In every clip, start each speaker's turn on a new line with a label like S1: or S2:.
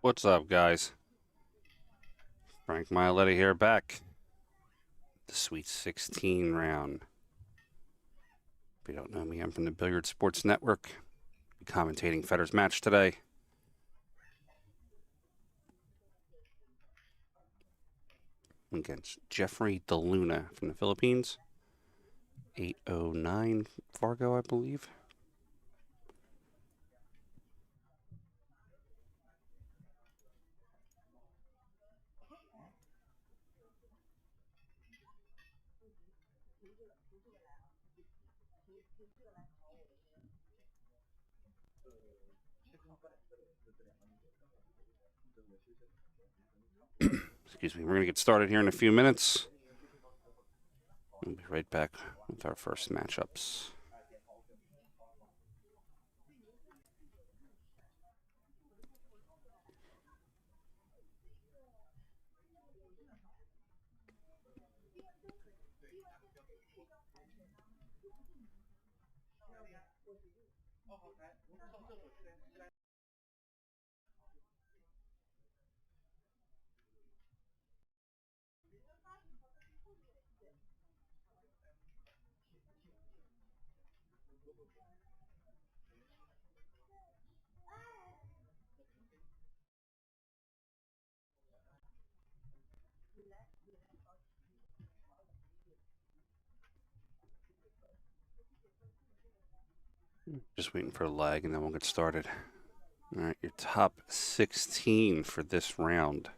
S1: What's up, guys? Frank Maialetti here, back. The Sweet 16 round. If you don't know me, I'm from the Billiard Sports Network. I'll be commentating FEDOR's match today. Against Jeffrey DeLuna from the Philippines. 809 Fargo, I believe. Excuse me. We're going to get started here in a few minutes. We'll be right back with our first matchups. Just waiting for a lag and then we'll get started. All right, your top 16 for this round.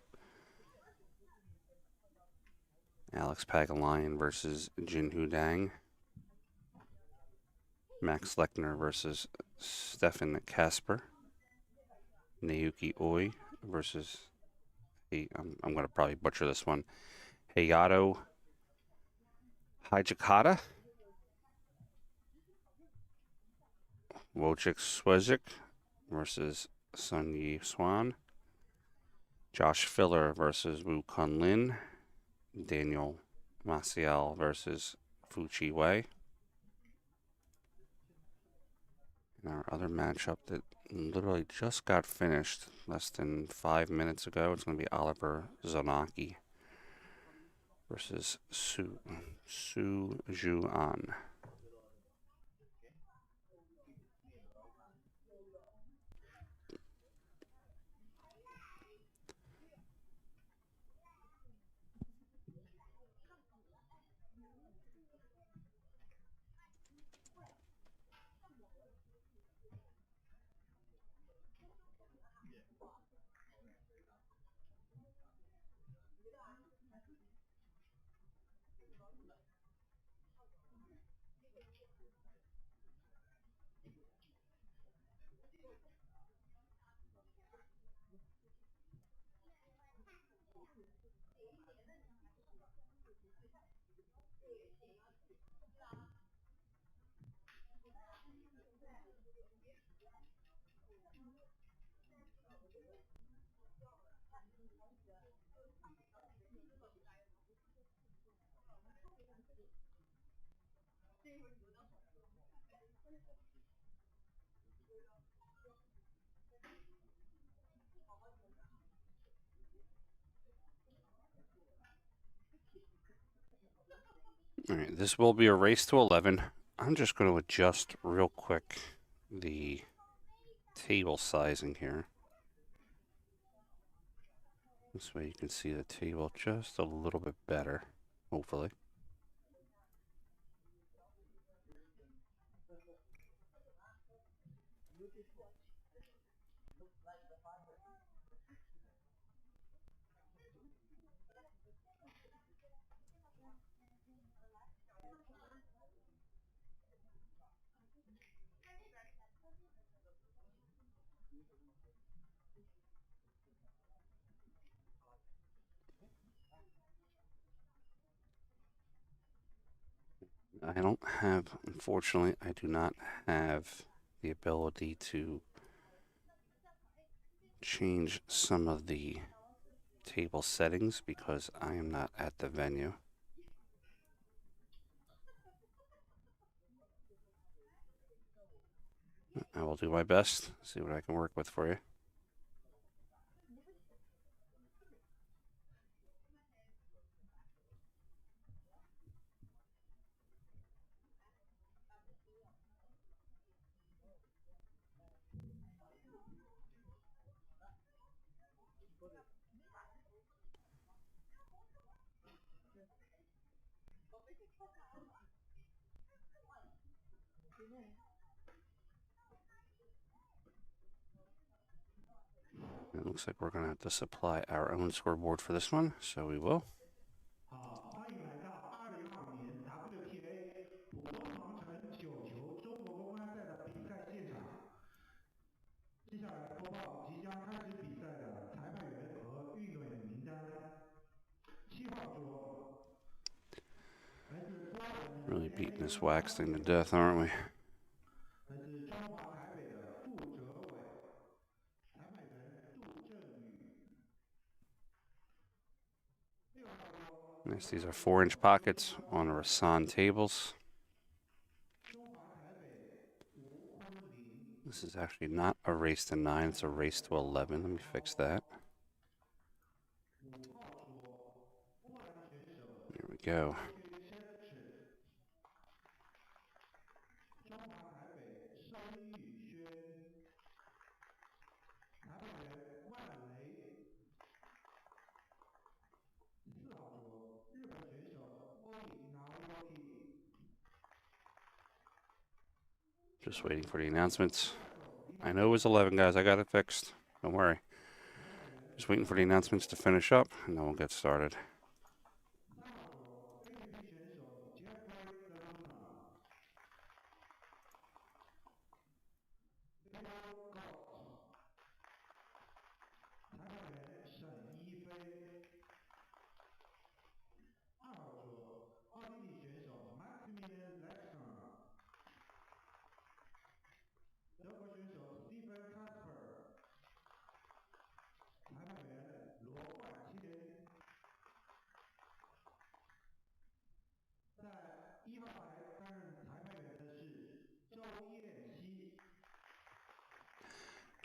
S1: Alex Pagulayan versus Jinhu Dang. Max Lechner versus Stefan Kasper. Naoyuki Oi versus, I'm going to probably butcher this one, Hayato Hijakata. Wojciech Swezik versus Sun Yi Swan. Josh Filler versus Wu Kun Lin. Daniel Maciel versus Fuchi Wei. And our other matchup that literally just got finished less than 5 minutes ago, it's going to be Oliver Zonaki versus Su Juan. All right, this will be a race to 11. I'm just going to adjust real quick the table sizing here. This way you can see the table just a little bit better, hopefully. I don't have, unfortunately, I do not have the ability to change some of the table settings because I am not at the venue. I will do my best, see what I can work with for you. It looks like we're going to have to supply our own scoreboard for this one, so we will. Really beating this wax thing to death, aren't we? Nice. These are 4-inch pockets on Rasan tables. This is actually not a race to 9, it's a race to 11. Let me fix that. Here we go. Just waiting for the announcements. I know it was 11, guys. I got it fixed. Don't worry. Just waiting for the announcements to finish up, and then we'll get started.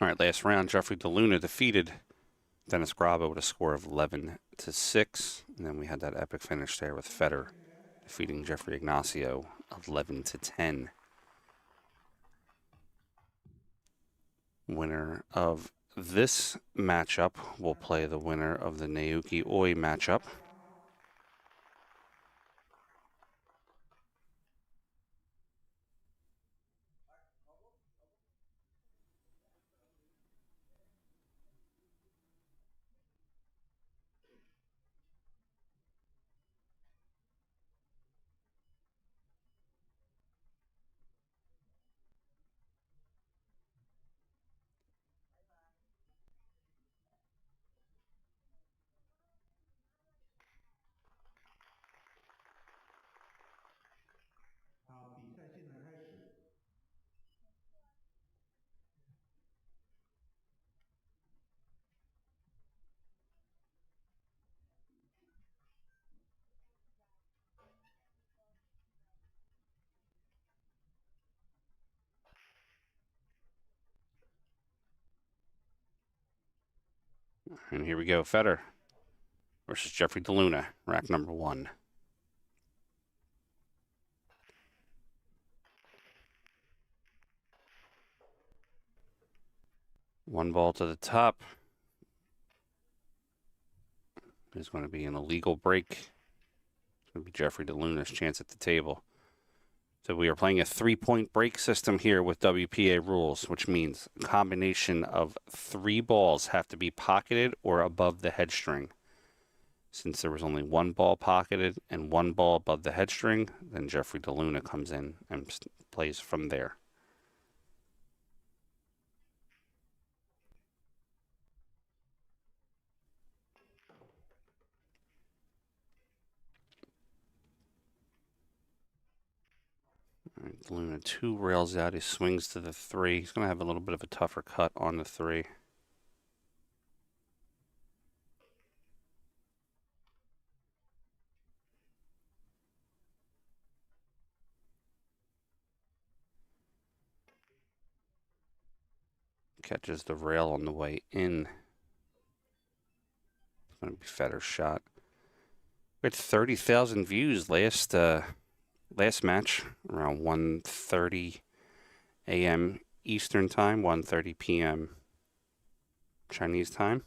S1: All right, last round, Jeffrey DeLuna defeated Dennis Grabo with a score of 11-6. And then we had that epic finish there with FEDOR defeating Jeffrey Ignacio 11-10. Winner of this matchup will play the winner of the Naoyuki Oi matchup. And here we go, FEDOR versus Jeffrey DeLuna, rack number 1. One ball to the top. There's going to be an illegal break. It's going to be Jeffrey DeLuna's chance at the table. So we are playing a 3-point break system here with WPA rules, which means a combination of 3 balls have to be pocketed or above the head string. Since there was only 1 ball pocketed and 1 ball above the head string, then Jeffrey DeLuna comes in and plays from there. All right, DeLuna 2 rails out. He swings to the 3. He's going to have a little bit of a tougher cut on the 3. Catches the rail on the way in. It's going to be FEDOR's shot. We had 30,000 views last match, around 1:30 a.m. Eastern Time, 1:30 p.m. Chinese time.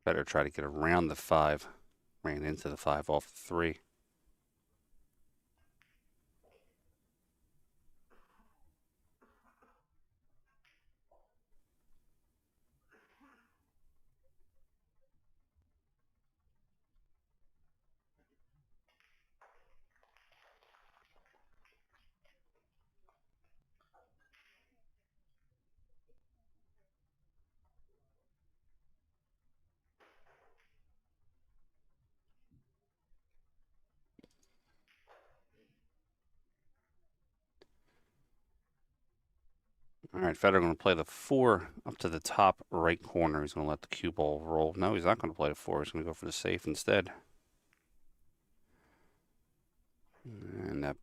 S1: Better try to get around the 5. Ran into the 5 off the 3. All right, FEDOR going to play the 4 up to the top right corner. He's going to let the cue ball roll. No, he's not going to play the 4. He's going to go for the safe instead. And that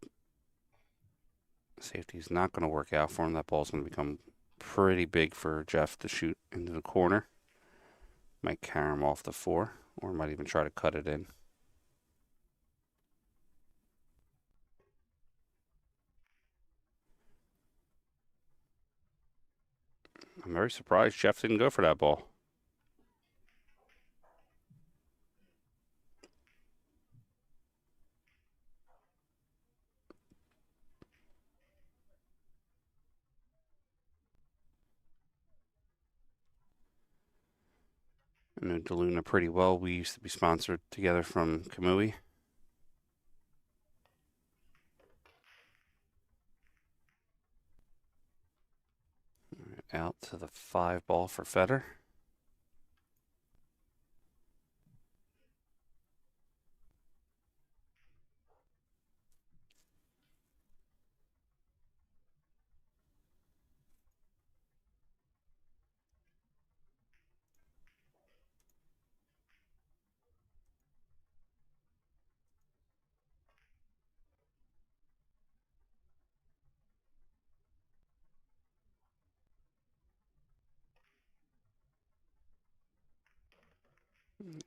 S1: safety is not going to work out for him. That ball's going to become pretty big for Jeff to shoot into the corner. Might carry him off the 4, or might even try to cut it in. I'm very surprised Jeff didn't go for that ball. I know DeLuna pretty well. We used to be sponsored together from Kamui. Out to the 5 ball for FEDOR.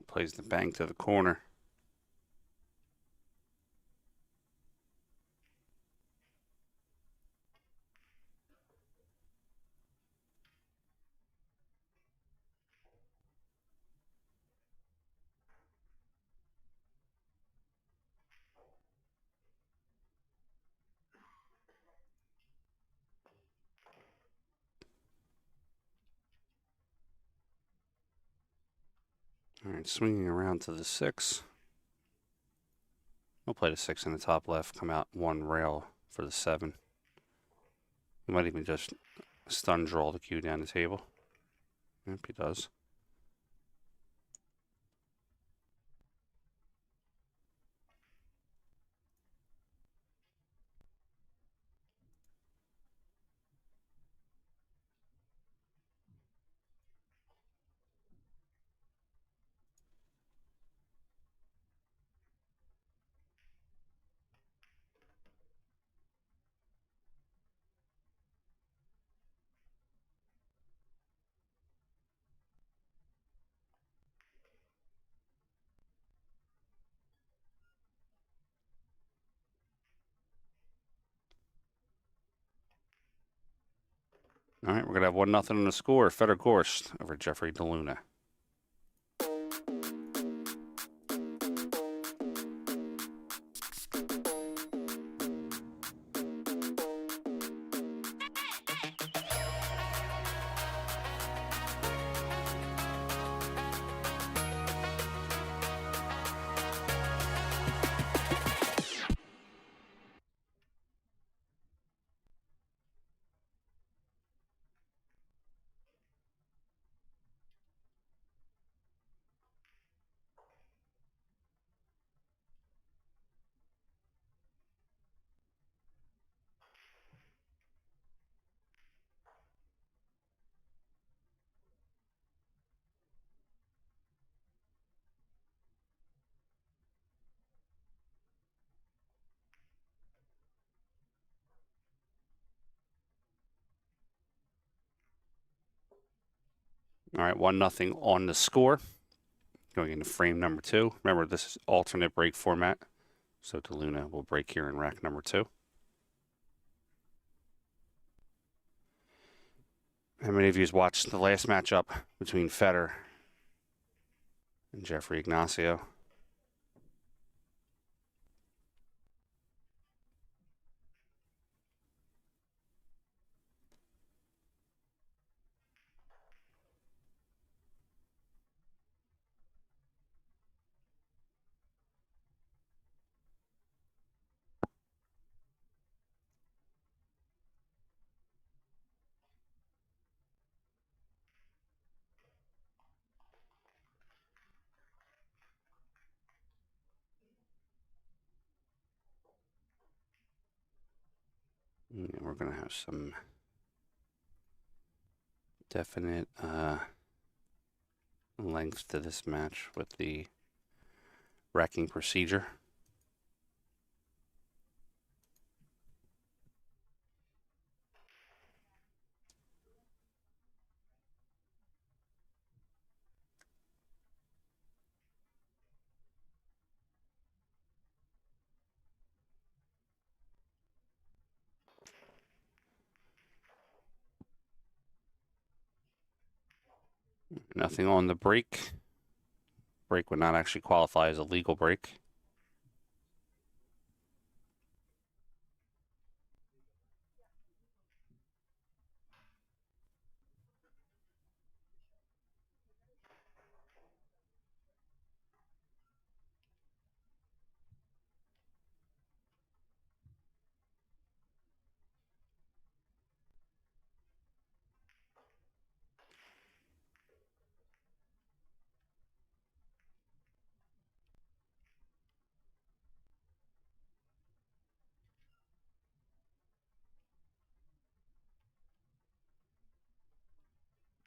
S1: Plays the bank to the corner. All right, swinging around to the 6. We'll play the 6 in the top left, come out 1 rail for the 7. He might even just stun draw the cue down the table. Yep, he does. All right, we're going to have 1-0 on the score. FEDOR GORST over Jeffrey DeLuna. All right, 1-0 on the score. Going into frame number 2. Remember, this is alternate break format. So DeLuna will break here in rack number 2. How many of you watched the last matchup between FEDOR and Jeffrey Ignacio. And we're going to have some definite length to this match with the racking procedure. Nothing on the break. Break would not actually qualify as a legal break.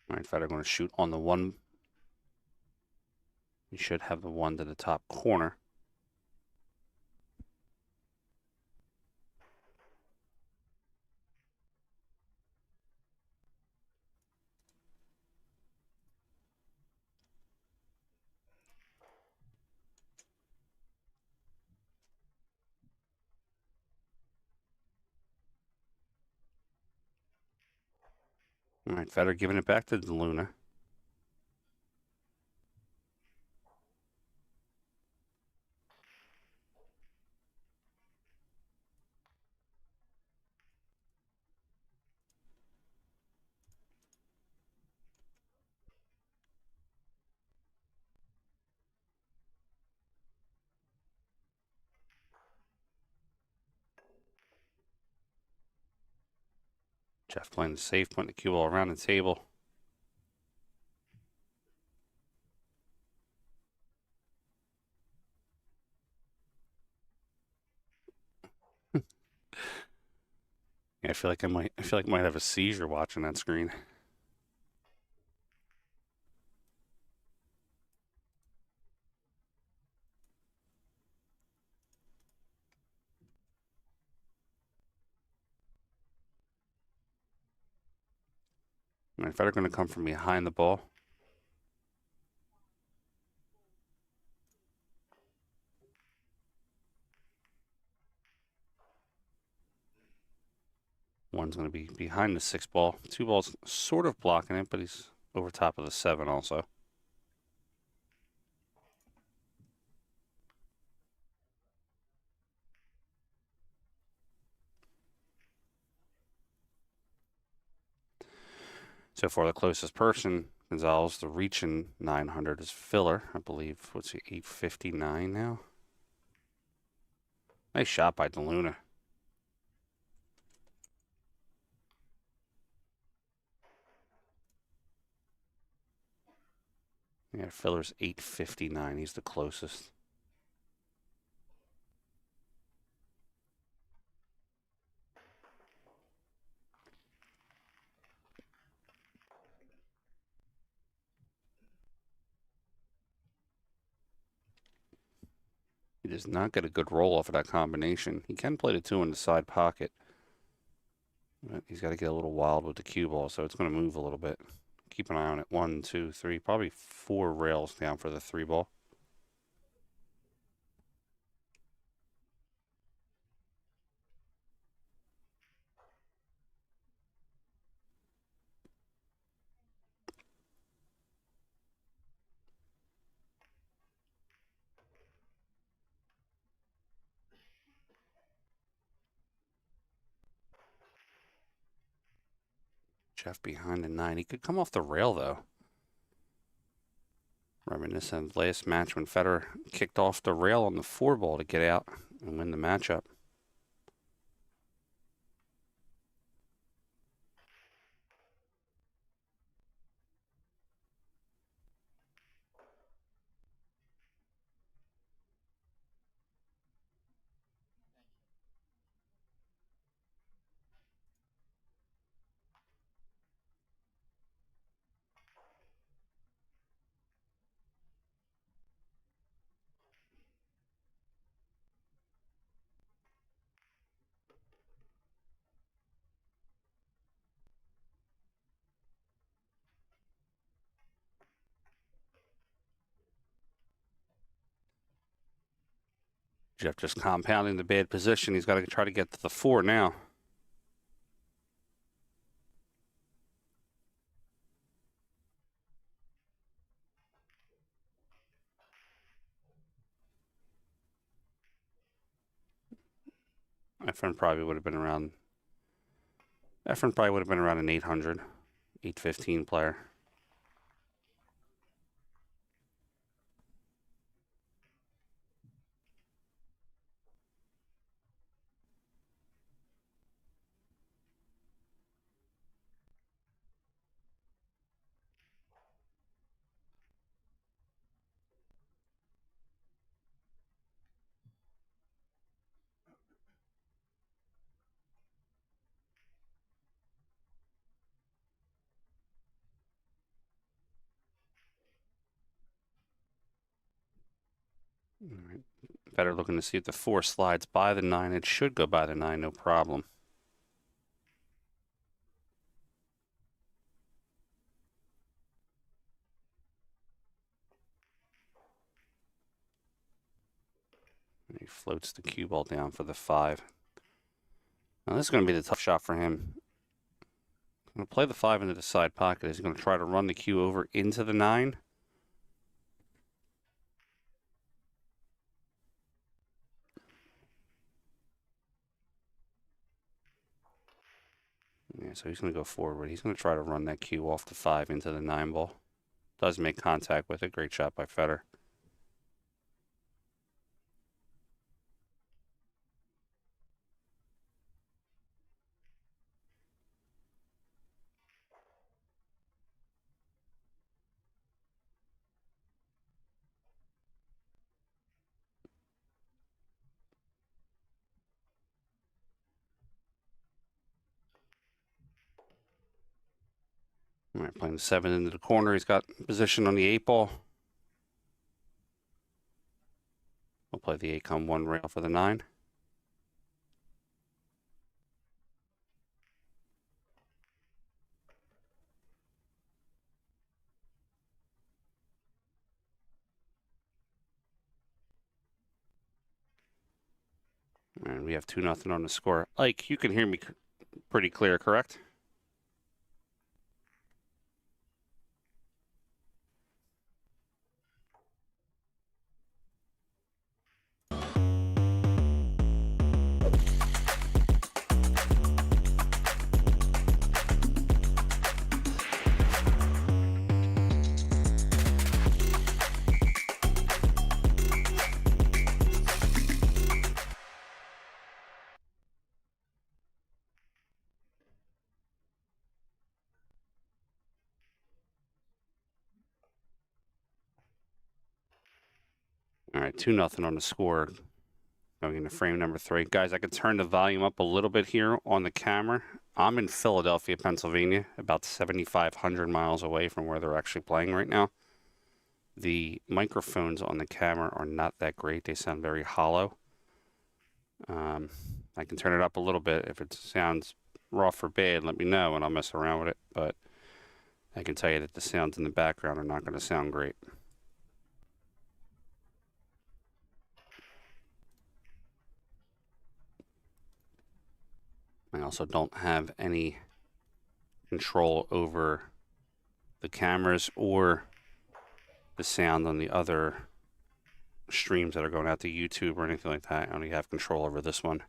S1: All right, FEDOR going to shoot on the one. You should have the one to the top corner. All right, FEDOR giving it back to Luna. Jeff playing the safe, putting the cue ball around the table. Yeah, I feel like I might have a seizure watching that screen. All right, FEDOR going to come from behind the ball. One's going to be behind the 6 ball. 2 balls sort of blocking it, but he's over top of the 7 also. So far, the closest person, Gonzalez, the reaching 900 is Filler. I believe, what's he, 859 now? Nice shot by DeLuna. Yeah, Filler's 859. He's the closest. He does not get a good roll off of that combination. He can play the 2 in the side pocket. But he's got to get a little wild with the cue ball, so it's going to move a little bit. Keep an eye on it. 1, 2, 3, probably 4 rails down for the 3 ball. Jeff behind the 9. He could come off the rail, though. Reminiscent of last match when Federer kicked off the rail on the 4-ball to get out and win the matchup. Jeff just compounding the bad position. He's got to try to get to the 4 now. Efren probably would have been around. Efren probably would have been around an 800, 815 player. All right. Better looking to see if the 4 slides by the 9. It should go by the 9, no problem. And he floats the cue ball down for the 5. Now this is going to be the tough shot for him. I'm going to play the 5 into the side pocket. He's going to try to run the cue over into the 9. Yeah, so he's going to go forward. He's going to try to run that cue off the 5 into the 9 ball. Does make contact with it. Great shot by Federer. All right, playing the 7 into the corner. He's got position on the 8 ball. We'll play the 8 come 1 rail for the 9. And we have 2-0 on the score. Ike, you can hear me pretty clear, correct? All right, 2-0 on the score. Going into frame number 3. Guys, I can turn the volume up a little bit here on the camera. I'm in Philadelphia, Pennsylvania, about 7,500 miles away from where they're actually playing right now. The microphones on the camera are not that great. They sound very hollow. I can turn it up a little bit. If it sounds rough or bad, let me know and I'll mess around with it. But I can tell you that the sounds in the background are not going to sound great. I also don't have any control over the cameras or the sound on the other streams that are going out to YouTube or anything like that. I only have control over this one.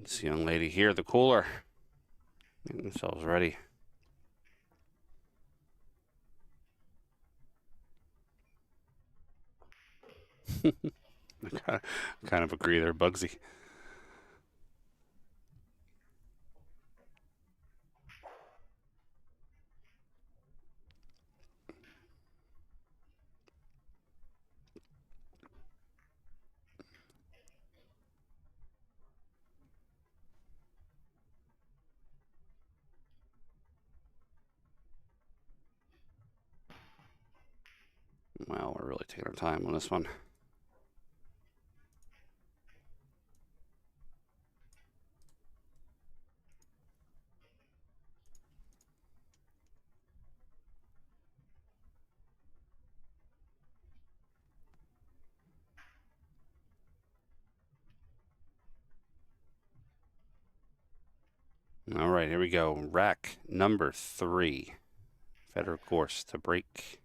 S1: This young lady here, the cooler, getting themselves ready. I kind of agree there, Bugsy. Well, we're really taking our time on this one. All right, here we go. Rack number 3. FEDOR GORST to break.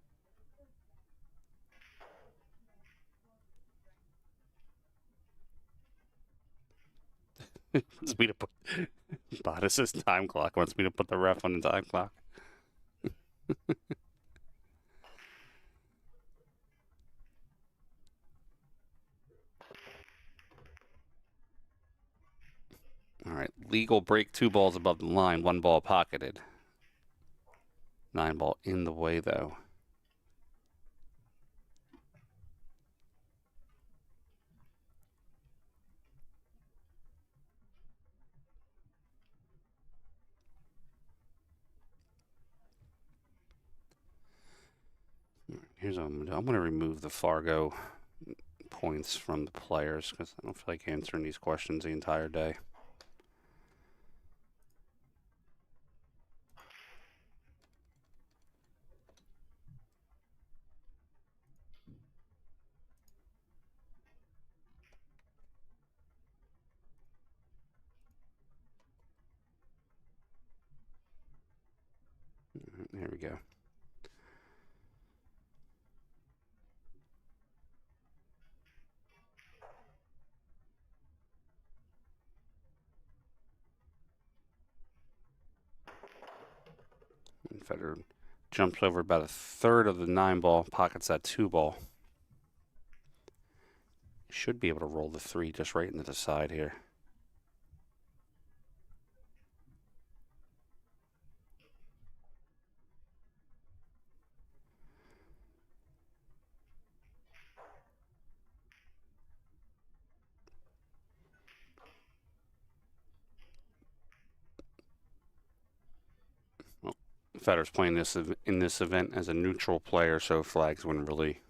S1: Wants me to put Bodice's time clock. Wants me to put the ref on the time clock. All right, legal break 2 balls above the line, 1 ball pocketed. 9 ball in the way, though. Here's what I'm going to remove the Fargo points from the players because I don't feel like answering these questions the entire day. There we go. And FEDOR jumps over about a third of the 9 ball, pockets that 2 ball. Should be able to roll the 3 just right into the side here. FEDOR's playing this in this event as a neutral player, so flags wouldn't really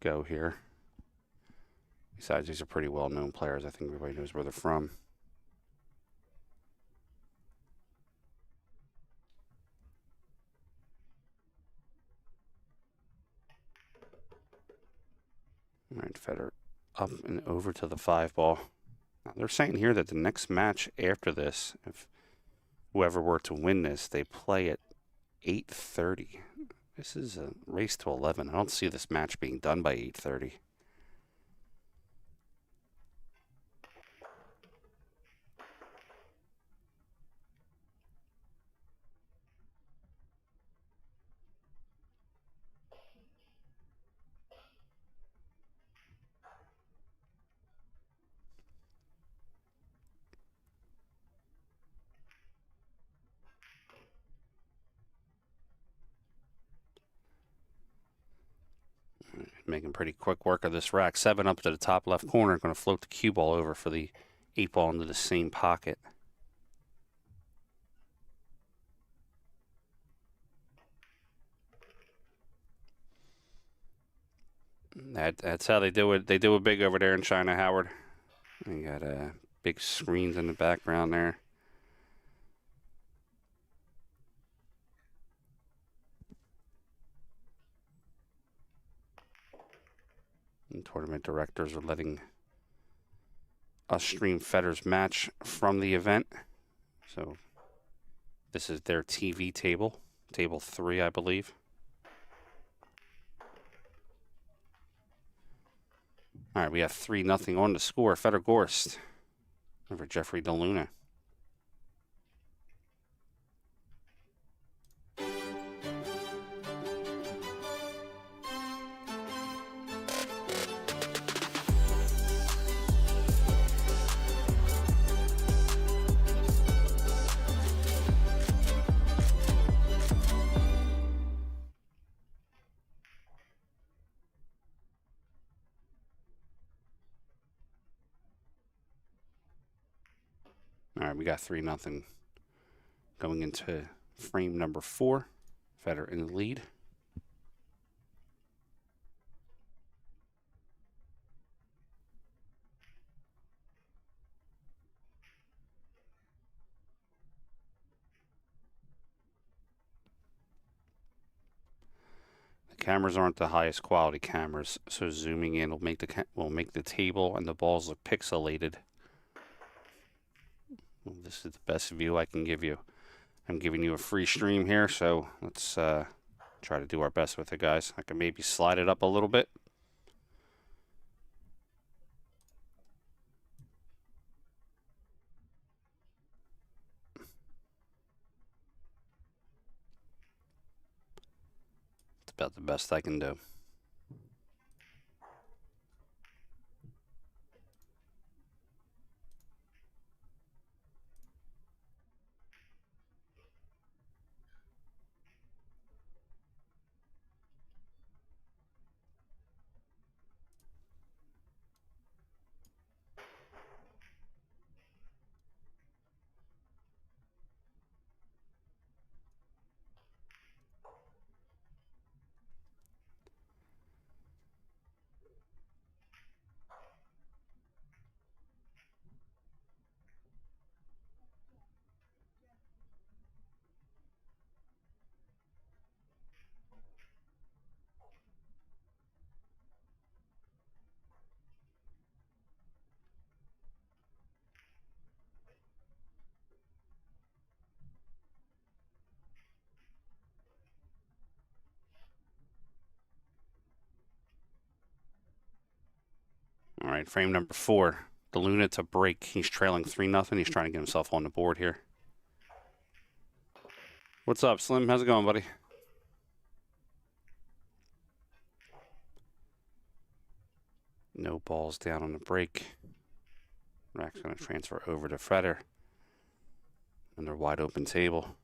S1: go here. Besides, these are pretty well-known players. I think everybody knows where they're from. All right, FEDOR up and over to the 5 ball. Now, they're saying here that the next match after this, if whoever were to win this, they play at 8:30. This is a race to 11. I don't see this match being done by 8:30. Making pretty quick work of this rack. 7 up to the top left corner. Going to float the cue ball over for the 8 ball into the same pocket. That's how they do it. They do it big over there in China, Howard. You got big screens in the background there. And tournament directors are letting us stream FEDOR's match from the event. So this is their TV table, table 3, I believe. All right, we have 3-0 on the score. FEDOR GORST over Jeffrey DeLuna. All right, we got 3-0 going into frame number 4. FEDOR in the lead. The cameras aren't the highest quality cameras, so zooming in will make the table and the balls look pixelated. Well, this is the best view I can give you. I'm giving you a free stream here, so let's try to do our best with it, guys. I can maybe slide it up a little bit. It's about the best I can do. All right, frame number 4. DeLuna to break. He's trailing 3-0. He's trying to get himself on the board here. What's up, Slim? How's it going, buddy? No balls down on the break. Rack's going to transfer over to FEDOR. Another wide open table.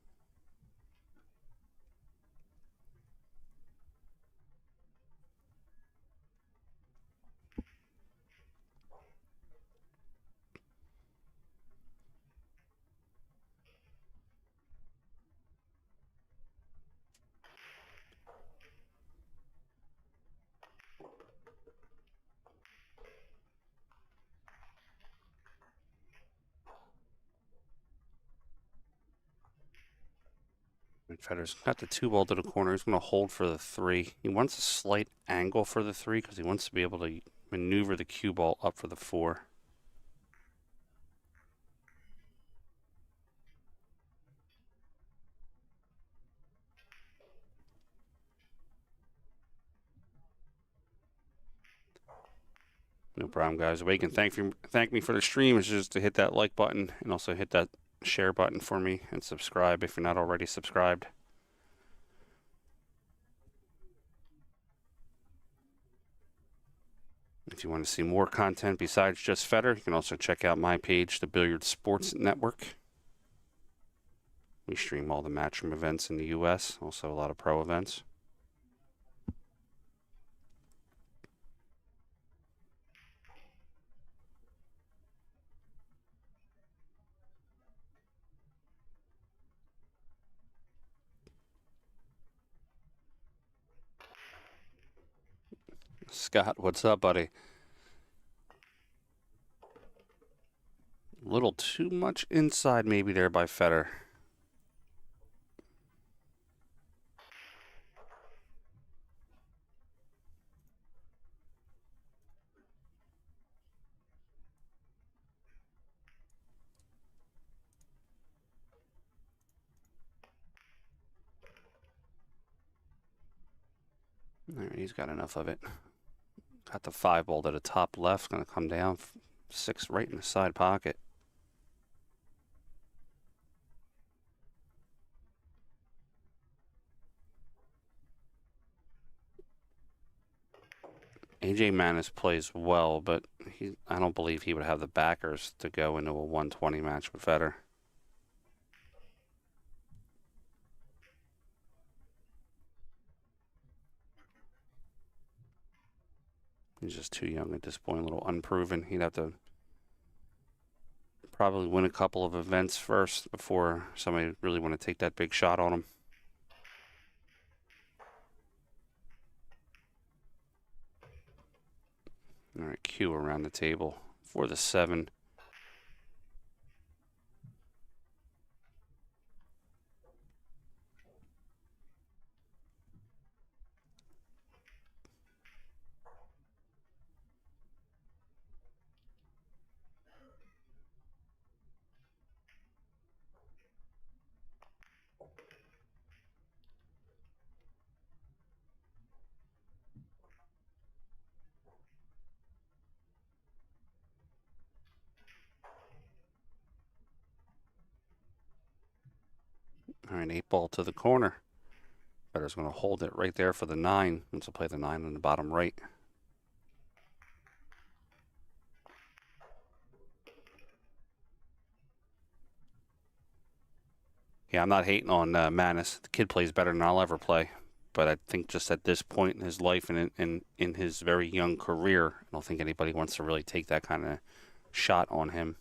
S1: FEDOR's got the 2 ball to the corner. He's going to hold for the 3. He wants a slight angle for the 3 because he wants to be able to maneuver the cue ball up for the 4. No problem, guys. The way you can thank me for the stream is just to hit that like button and also hit that share button for me and subscribe if you're not already subscribed. If you want to see more content besides just FEDOR, you can also check out my page, the Billiard Sports Network. We stream all the matchroom events in the U.S., also a lot of pro events. Scott, what's up, buddy? A little too much inside maybe there by FEDOR. All right, he's got enough of it. Got the 5 ball to the top left. Going to come down. 6 right in the side pocket. AJ Manis plays well, but I don't believe he would have the backers to go into a 120 match with FEDOR. He's just too young at this point, a little unproven. He'd have to probably win a couple of events first before somebody would really want to take that big shot on him. All right, Q around the table for the 7. All right, 8 ball to the corner. FEDOR's going to hold it right there for the 9. Once he'll play the 9 on the bottom right. Yeah, I'm not hating on Manis. The kid plays better than I'll ever play. But I think just at this point in his life and in his very young career, I don't think anybody wants to really take that kind of shot on him.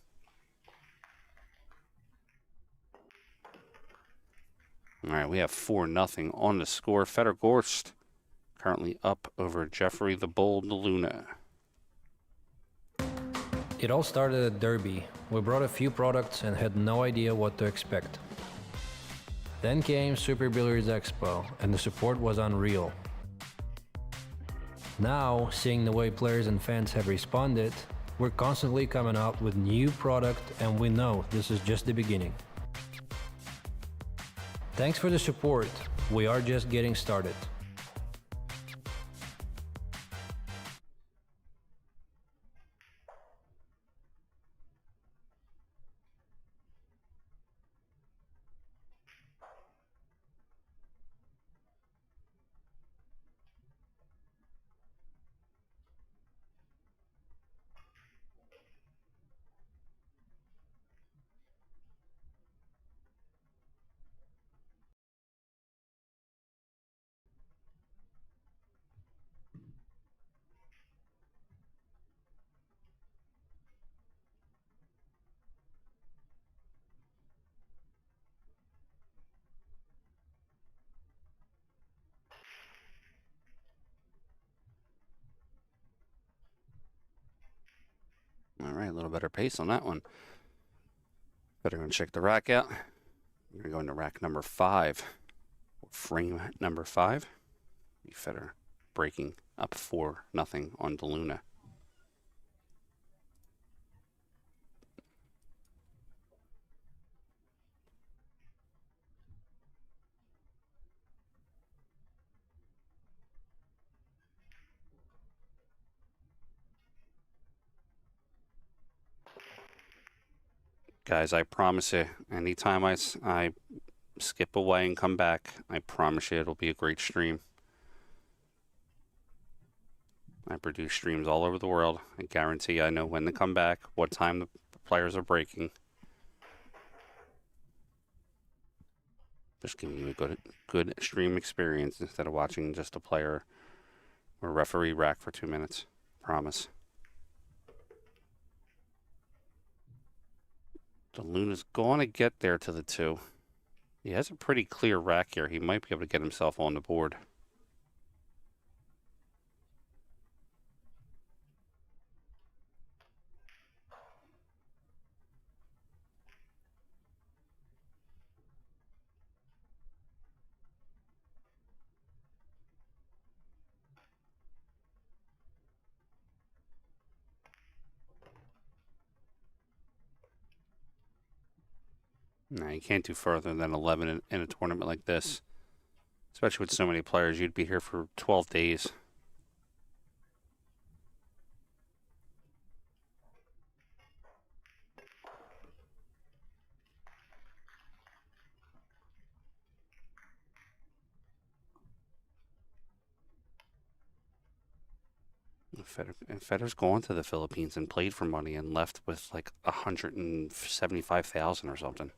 S1: All right, we have 4-0 on the score. FEDOR GORST currently up over Jeffrey the Bull Luna.
S2: It all started at Derby. We brought a few products and had no idea what to expect. Then came Super Billiards Expo, and the support was unreal. Now, seeing the way players and fans have responded, we're constantly coming out with new product, and we know this is just the beginning. Thanks for the support. We are just getting started.
S1: All right, a little better pace on that one. Better go and check the rack out. We're going to go into rack number 5. Frame number 5. FEDOR breaking up 4-0 on the Luna. Guys, I promise you, anytime I skip away and come back, I promise you it'll be a great stream. I produce streams all over the world. I guarantee I know when to come back, what time the players are breaking. Just giving you a good stream experience instead of watching just a player or referee rack for 2 minutes. Promise. The Luna's going to get there to the 2. He has a pretty clear rack here. He might be able to get himself on the board. No, you can't do further than 11 in a tournament like this. Especially with so many players. You'd be here for 12 days. Federer's gone to the Philippines and played for money and left with like 175,000 or something.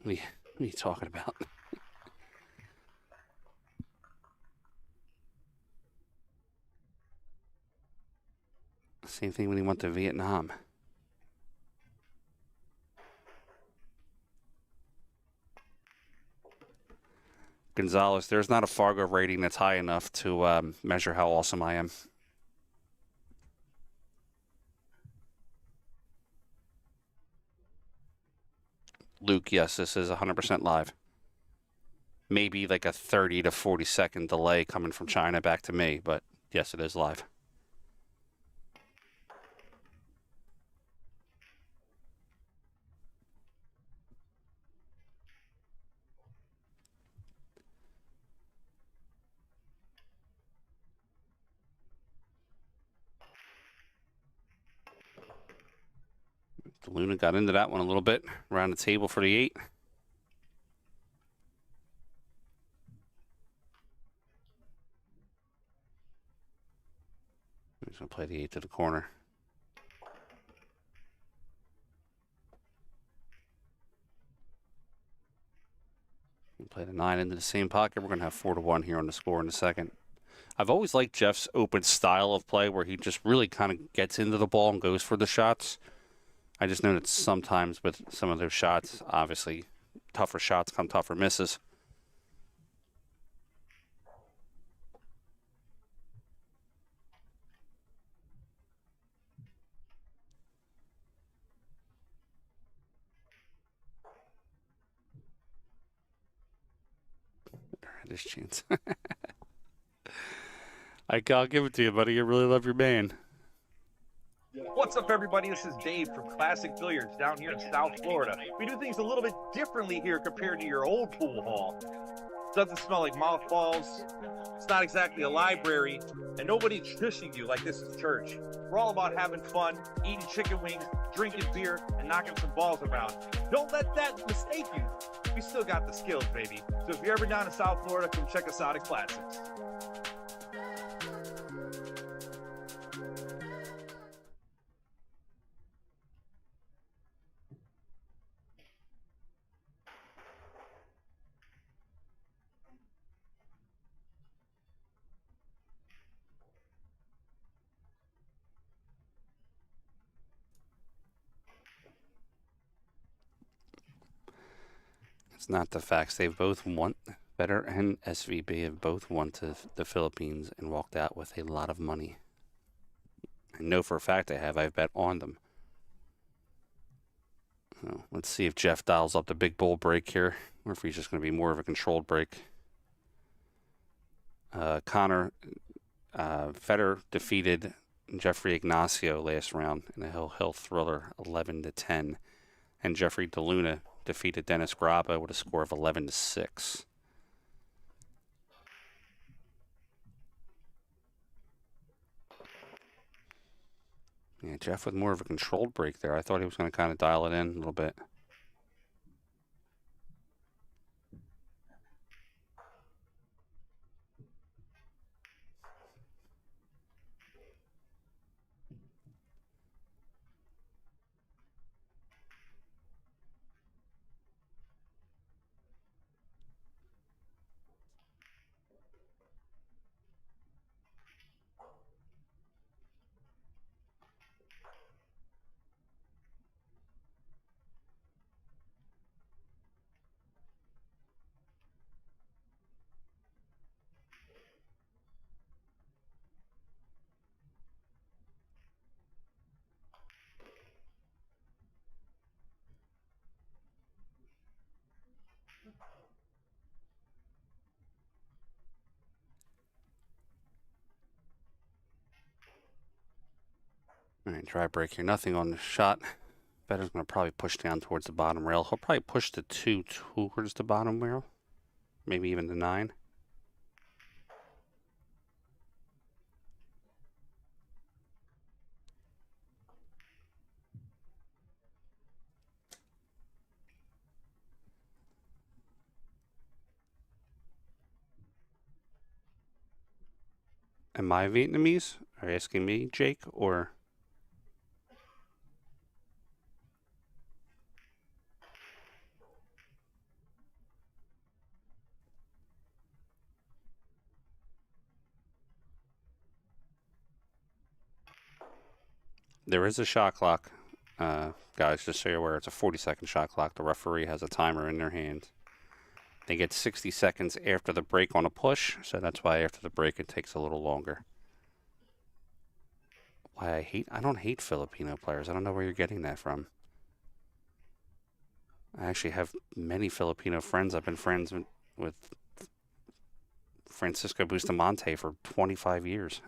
S1: What are you talking about? Same thing when he went to Vietnam. Gonzalez, there's not a Fargo rating that's high enough to measure how awesome I am. Luke, yes, this is 100% live. Maybe like a 30 to 40 second delay coming from China back to me, but yes, it is live. Luna got into that one a little bit, around the table for the 8. He's going to play the 8 to the corner. Play the 9 into the same pocket. We're going to have 4-1 here on the score in a second. I've always liked Jeff's open style of play where he just really kind of gets into the ball and goes for the shots. I just know that sometimes with some of those shots, obviously, tougher shots come tougher misses. This chance. I'll give it to you, buddy. You really love your man.
S3: What's up, everybody? This is Dave from Classic Billiards down here in South Florida. We do things a little bit differently here compared to your old pool hall. Doesn't smell like mothballs. It's not exactly a library, and nobody's shushing you like this is church. We're all about having fun, eating chicken wings, drinking beer, and knocking some balls around. Don't let that mistake you. We still got the skills, baby. So if you're ever down in South Florida, come check us out at Classics.
S1: It's not the facts. They've both won. Federer and SVB have both won to the Philippines and walked out with a lot of money. I know for a fact I have. I've bet on them. So let's see if Jeff dials up the big bull break here, or if he's just going to be more of a controlled break. Federer defeated Jeffrey Ignacio last round in a Hill thriller, 11-10, and Jeffrey DeLuna defeated Dennis Grappa with a score of 11-6. Yeah, Jeff with more of a controlled break there. I thought he was going to kind of dial it in a little bit. All right, dry break here. Nothing on the shot. Federer's going to probably push down towards the bottom rail. He'll probably push the 2 towards the bottom rail. Maybe even the 9. Am I Vietnamese? Are you asking me, Jake, or? There is a shot clock. Guys, just so you're aware, it's a 40-second shot clock. The referee has a timer in their hand. They get 60 seconds after the break on a push, so that's why after the break it takes a little longer. I don't hate Filipino players. I don't know where you're getting that from. I actually have many Filipino friends. I've been friends with Francisco Bustamante for 25 years.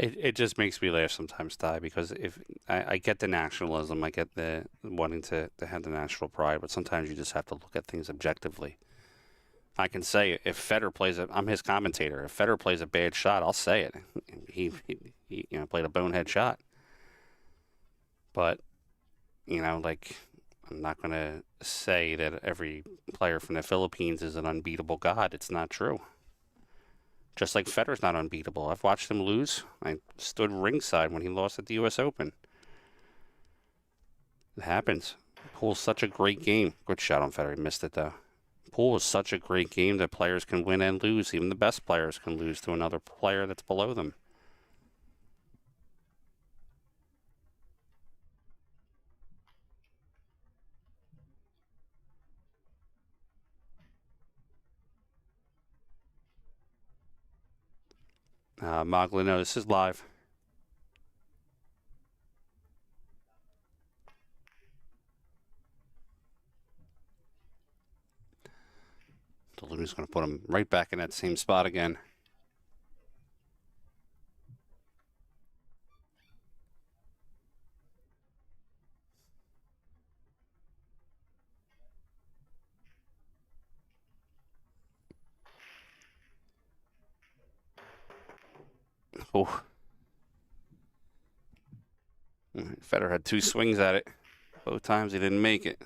S1: It just makes me laugh sometimes, Ty, because if I get the nationalism, I get the wanting to have the national pride, but sometimes you just have to look at things objectively. I can say if Federer plays it, I'm his commentator. If Federer plays a bad shot, I'll say it. He played a bonehead shot. But like I'm not going to say that every player from the Philippines is an unbeatable god. It's not true. Just like Federer's not unbeatable. I've watched him lose. I stood ringside when he lost at the U.S. Open. It happens. Pool's such a great game. Good shot on Federer. He missed it, though. Pool is such a great game that players can win and lose. Even the best players can lose to another player that's below them. Mogli, no, this is live. Deluna's going to put him right back in that same spot again. Oh. Federer had two swings at it. Both times he didn't make it.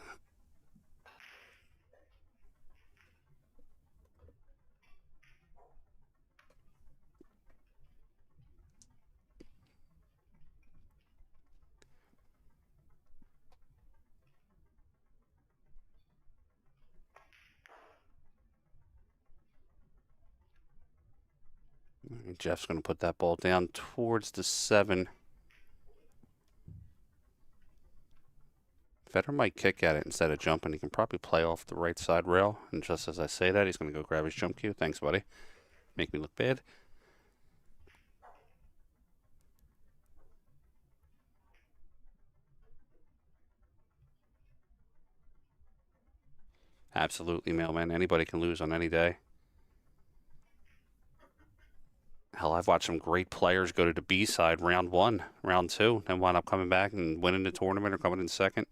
S1: Jeff's going to put that ball down towards the 7. Federer might kick at it instead of jumping. He can probably play off the right side rail. And just as I say that, he's going to go grab his jump cue. Thanks, buddy. Make me look bad. Absolutely, mailman. Anybody can lose on any day. Hell, I've watched some great players go to the B side round 1, round 2, and wind up coming back and winning the tournament or coming in second.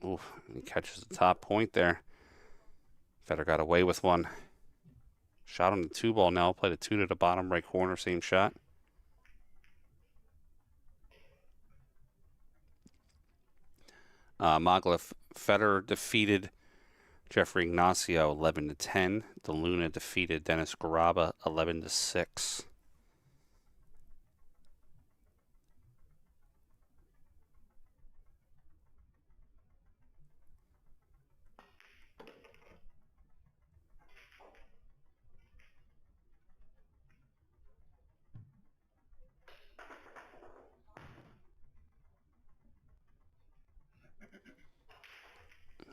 S1: Oof, he catches the top point there. Federer got away with one. Shot on the 2 ball now. Played a 2 to the bottom right corner, same shot. Mogli, Federer defeated Jeffrey Ignacio 11-10. DeLuna defeated Dennis Garaba 11-6.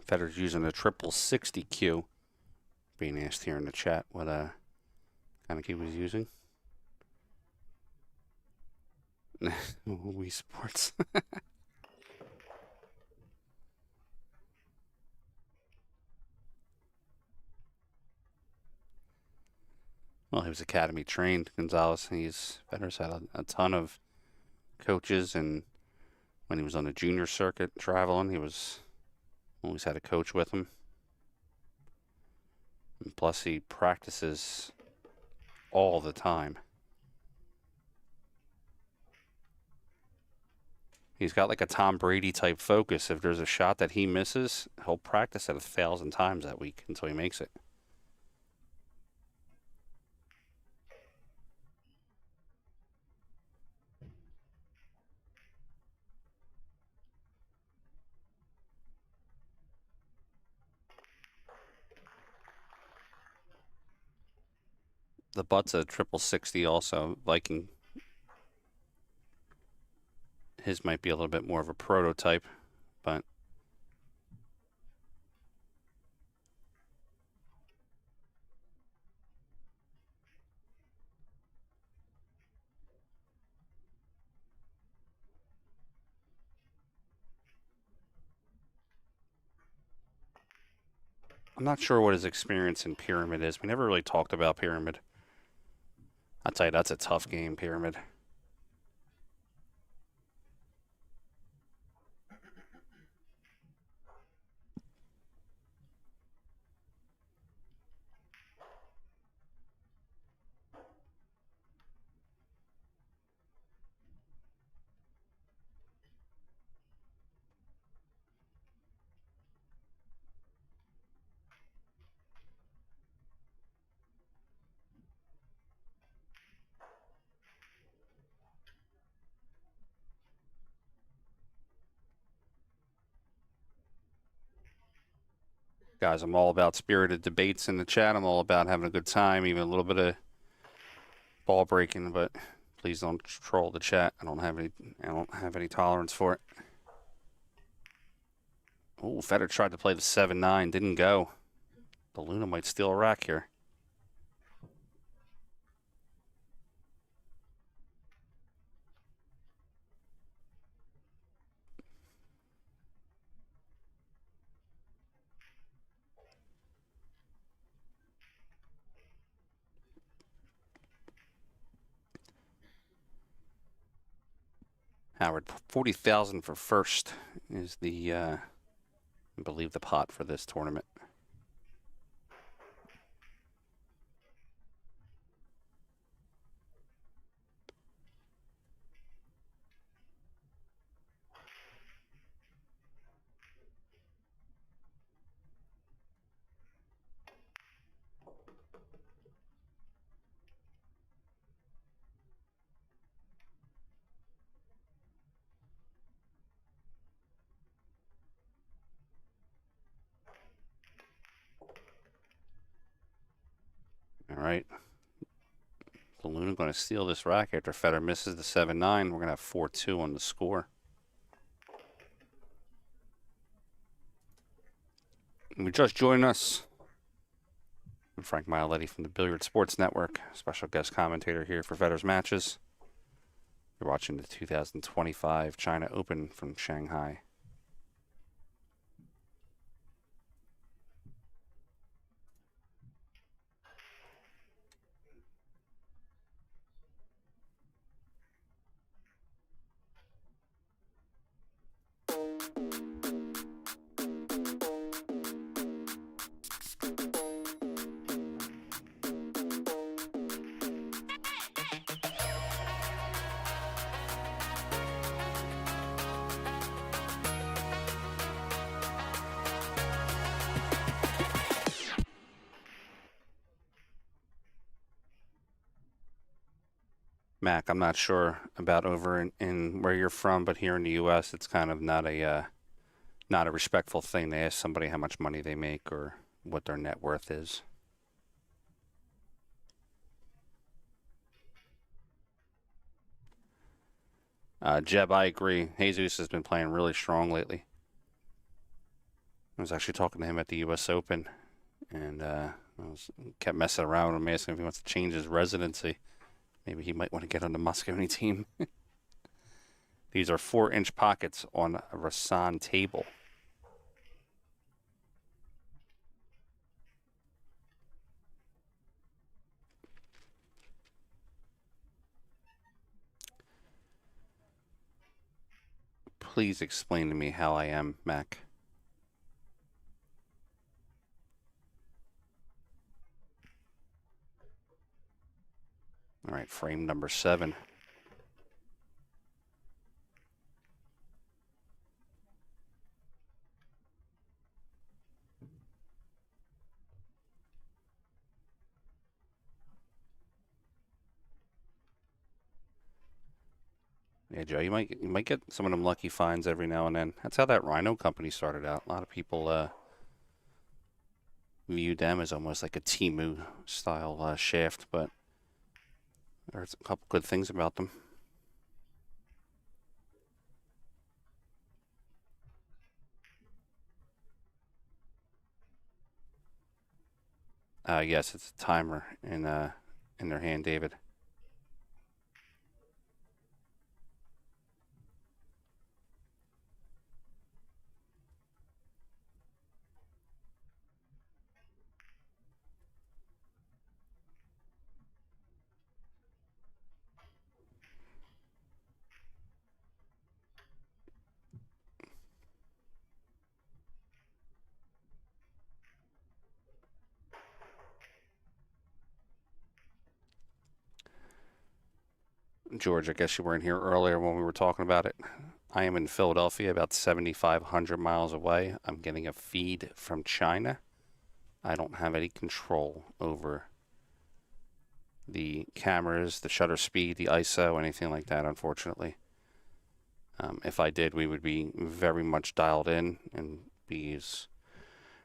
S1: Federer's using a triple 60 cue. Being asked here in the chat what kind of cue he was using. Wii Sports. Well, he was academy trained, Gonzalez. Fedor's had a ton of coaches, and when he was on the junior circuit traveling, he always had a coach with him. And plus, he practices all the time. He's got like a Tom Brady type focus. If there's a shot that he misses, he'll practice it 1,000 times that week until he makes it. The butt's a 60 also. Viking. His might be a little bit more of a prototype, but I'm not sure what his experience in Pyramid is. We never really talked about Pyramid. I'll tell you, that's a tough game, Pyramid. Guys, I'm all about spirited debates in the chat. I'm all about having a good time, even a little bit of ball breaking, but please don't troll the chat. I don't have any tolerance for it. Oh, Fedor tried to play the 7-9, didn't go. The Luna might steal a rack here. Howard, 40,000 for first is I believe, the pot for this tournament. All right. The Luna going to steal this rack after Fedor misses the 7-9. We're going to have 4-2 on the score. And we just joined us. I'm Frank Maialetti from the Billiard Sports Network, special guest commentator here for Fedor's matches. You're watching the 2025 China Open from Shanghai. Mac, I'm not sure about over in where you're from, but here in the U.S., it's kind of not a respectful thing to ask somebody how much money they make or what their net worth is. Jeb, I agree. Jesus has been playing really strong lately. I was actually talking to him at the U.S. Open, and kept messing around with him, asking if he wants to change his residency. Maybe he might want to get on the Moscone team. These are 4-inch pockets on a Rasan table. please explain to me how I am, Mac? All right, frame number 7. Yeah, Joe, you might get some of them lucky finds every now and then. That's how that Rhino company started out. A lot of people viewed them as almost like a Temu style shaft, but there's a couple good things about them. Yes, it's a timer in their hand, David. George, I guess you weren't here earlier when we were talking about it. I am in Philadelphia, about 7,500 miles away. I'm getting a feed from China. I don't have any control over the cameras, the shutter speed, the ISO, anything like that, unfortunately. If I did, we would be very much dialed in and be as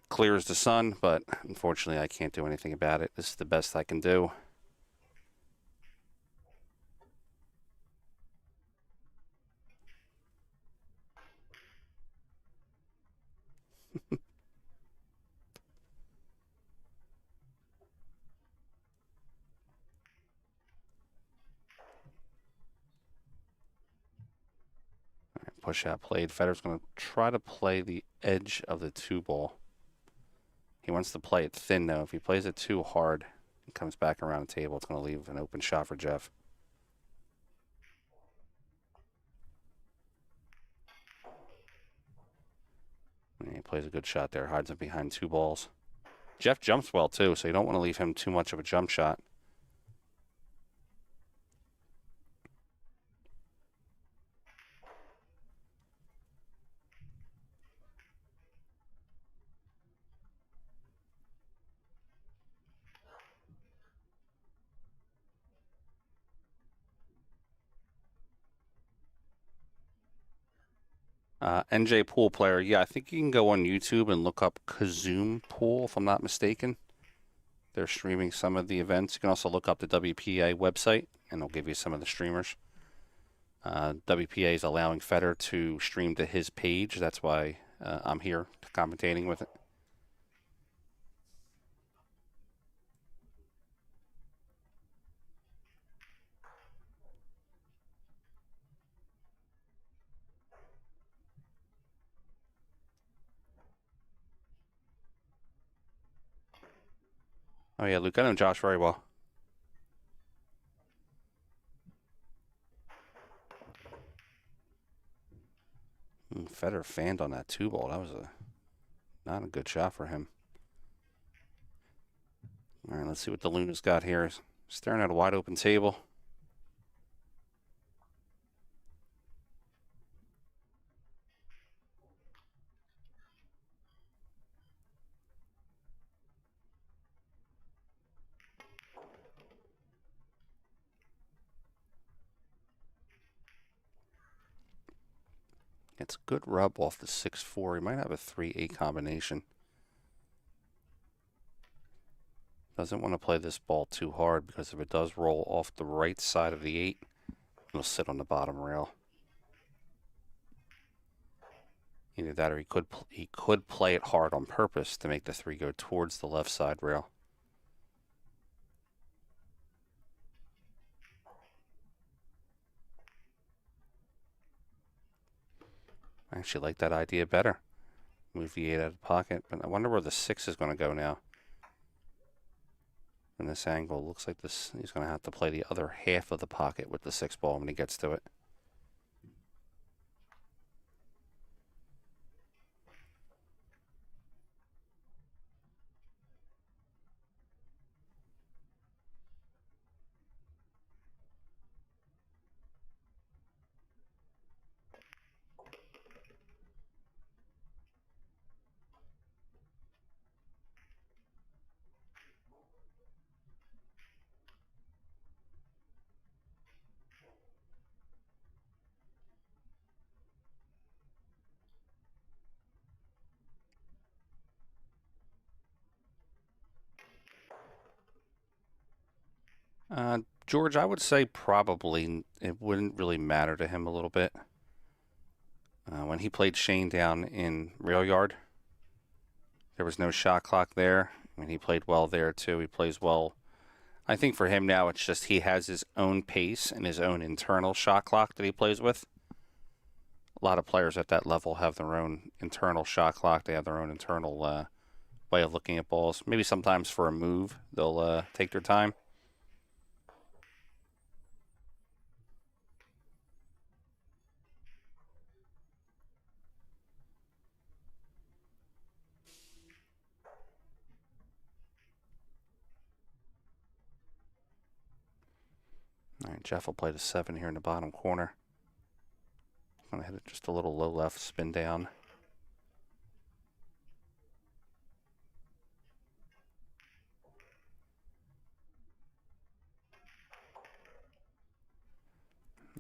S1: clear as the sun, but unfortunately I can't do anything about it. This is the best I can do. Push out played. Federer's going to try to play the edge of the 2-ball. He wants to play it thin, though. If he plays it too hard and comes back around the table, it's going to leave an open shot for Jeff. And he plays a good shot there, hides it behind 2 balls. Jeff jumps well, too, so you don't want to leave him too much of a jump shot. NJ Pool Player, yeah, I think you can go on YouTube and look up Kazoom Pool, if I'm not mistaken. They're streaming some of the events. You can also look up the WPA website, and they'll give you some of the streamers. WPA is allowing Federer to stream to his page. That's why I'm here commentating with it. Oh, yeah, Luke, I know Josh very well. Federer fanned on that 2-ball. That was not a good shot for him. All right, let's see what the Luna's got here. Staring at a wide open table. It's a good rub off the 6-4. He might have a 3-8 combination. Doesn't want to play this ball too hard because if it does roll off the right side of the 8, it'll sit on the bottom rail. Either that or he could play it hard on purpose to make the 3 go towards the left side rail. I actually like that idea better. Move the 8 out of the pocket, but I wonder where the 6 is going to go now. In this angle, looks like this. He's going to have to play the other half of the pocket with the 6 ball when he gets to it. George, I would say probably it wouldn't really matter to him a little bit. When he played Shane down in Rail Yard, there was no shot clock there. I mean, he played well there too. He plays well. I think for him now, it's just he has his own pace and his own internal shot clock that he plays with. A lot of players at that level have their own internal shot clock. They have their own internal way of looking at balls. Maybe sometimes for a move, they'll take their time. All right, Jeff will play the 7 here in the bottom corner. I'm going to hit it just a little low left, spin down.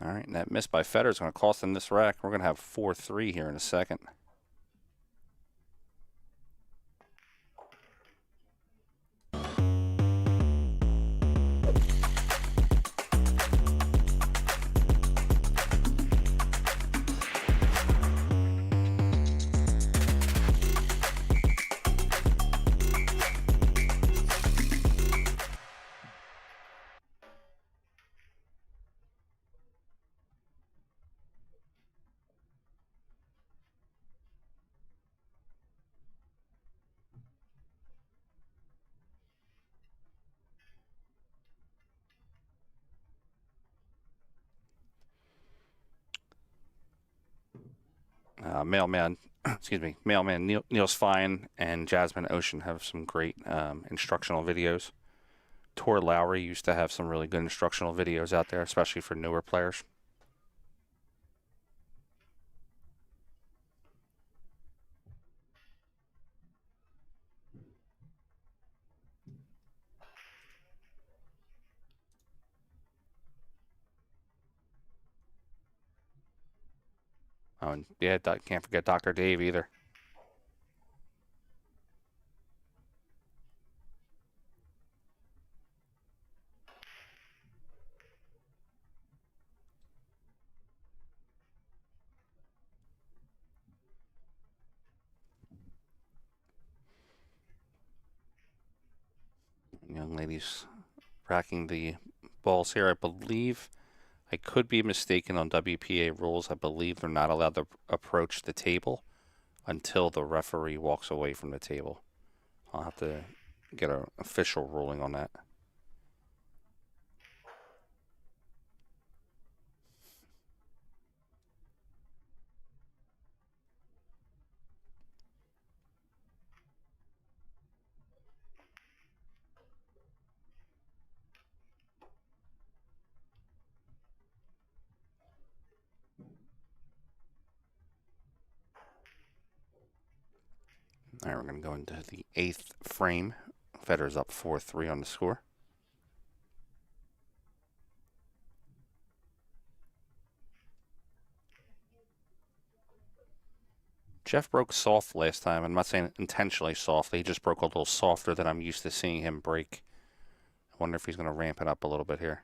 S1: All right, and that miss by Fedor is going to cost him this rack. We're going to have 4-3 here in a second. Mailman, excuse me, Mailman Neil's Fine and Jasmine Ocean have some great instructional videos. Tor Lowry used to have some really good instructional videos out there, especially for newer players. Oh, and yeah, can't forget Dr. Dave either. Young ladies racking the balls here. I believe, I could be mistaken on WPA rules. I believe they're not allowed to approach the table until the referee walks away from the table. I'll have to get an official ruling on that. All right, we're going to go into the 8th frame. Fedor's up 4-3 on the score. Jeff broke soft last time. I'm not saying intentionally softly. He just broke a little softer than I'm used to seeing him break. I wonder if he's going to ramp it up a little bit here.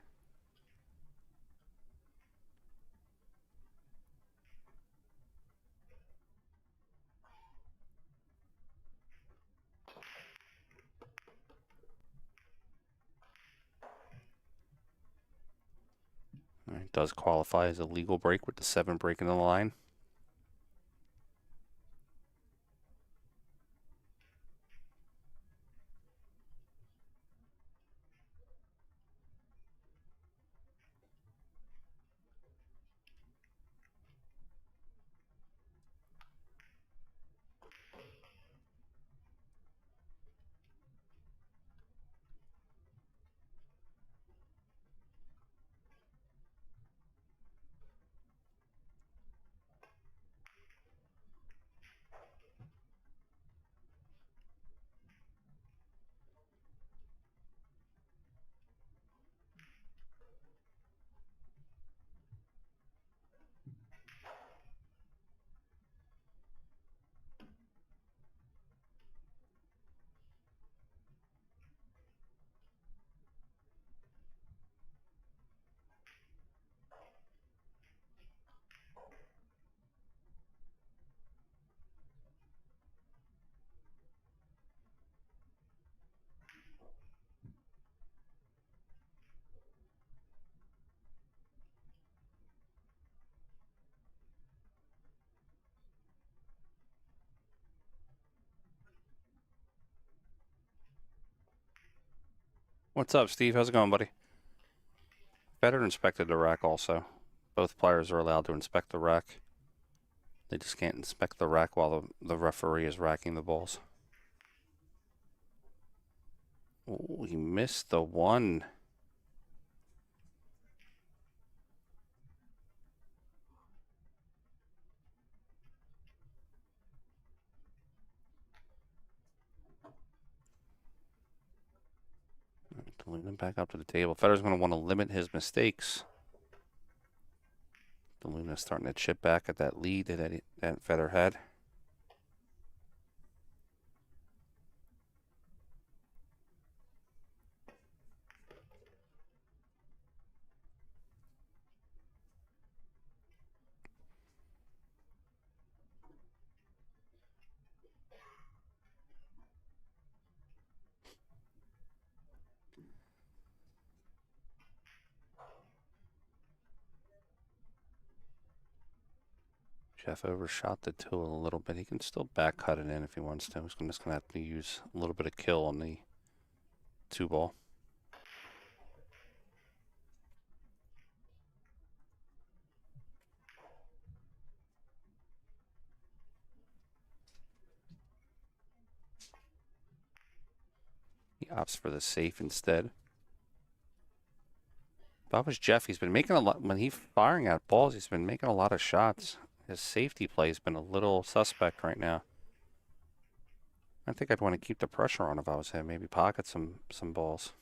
S1: All right, does qualify as a legal break with the 7 breaking the line. What's up, Steve? How's it going, buddy? Federer inspected the rack also. Both players are allowed to inspect the rack. They just can't inspect the rack while the referee is racking the balls. Oh, he missed the one. Lean him back up to the table. Federer's going to want to limit his mistakes. DeLuna's starting to chip back at that lead that Federer had. Jeff overshot the two a little bit. He can still back cut it in if he wants to. He's just going to have to use a little bit of kill on the 2-ball. He opts for the safe instead. If I was Jeff, he's been making a lot. When he's firing at balls, he's been making a lot of shots. His safety play has been a little suspect right now. I think I'd want to keep the pressure on if I was him. Maybe pocket some balls.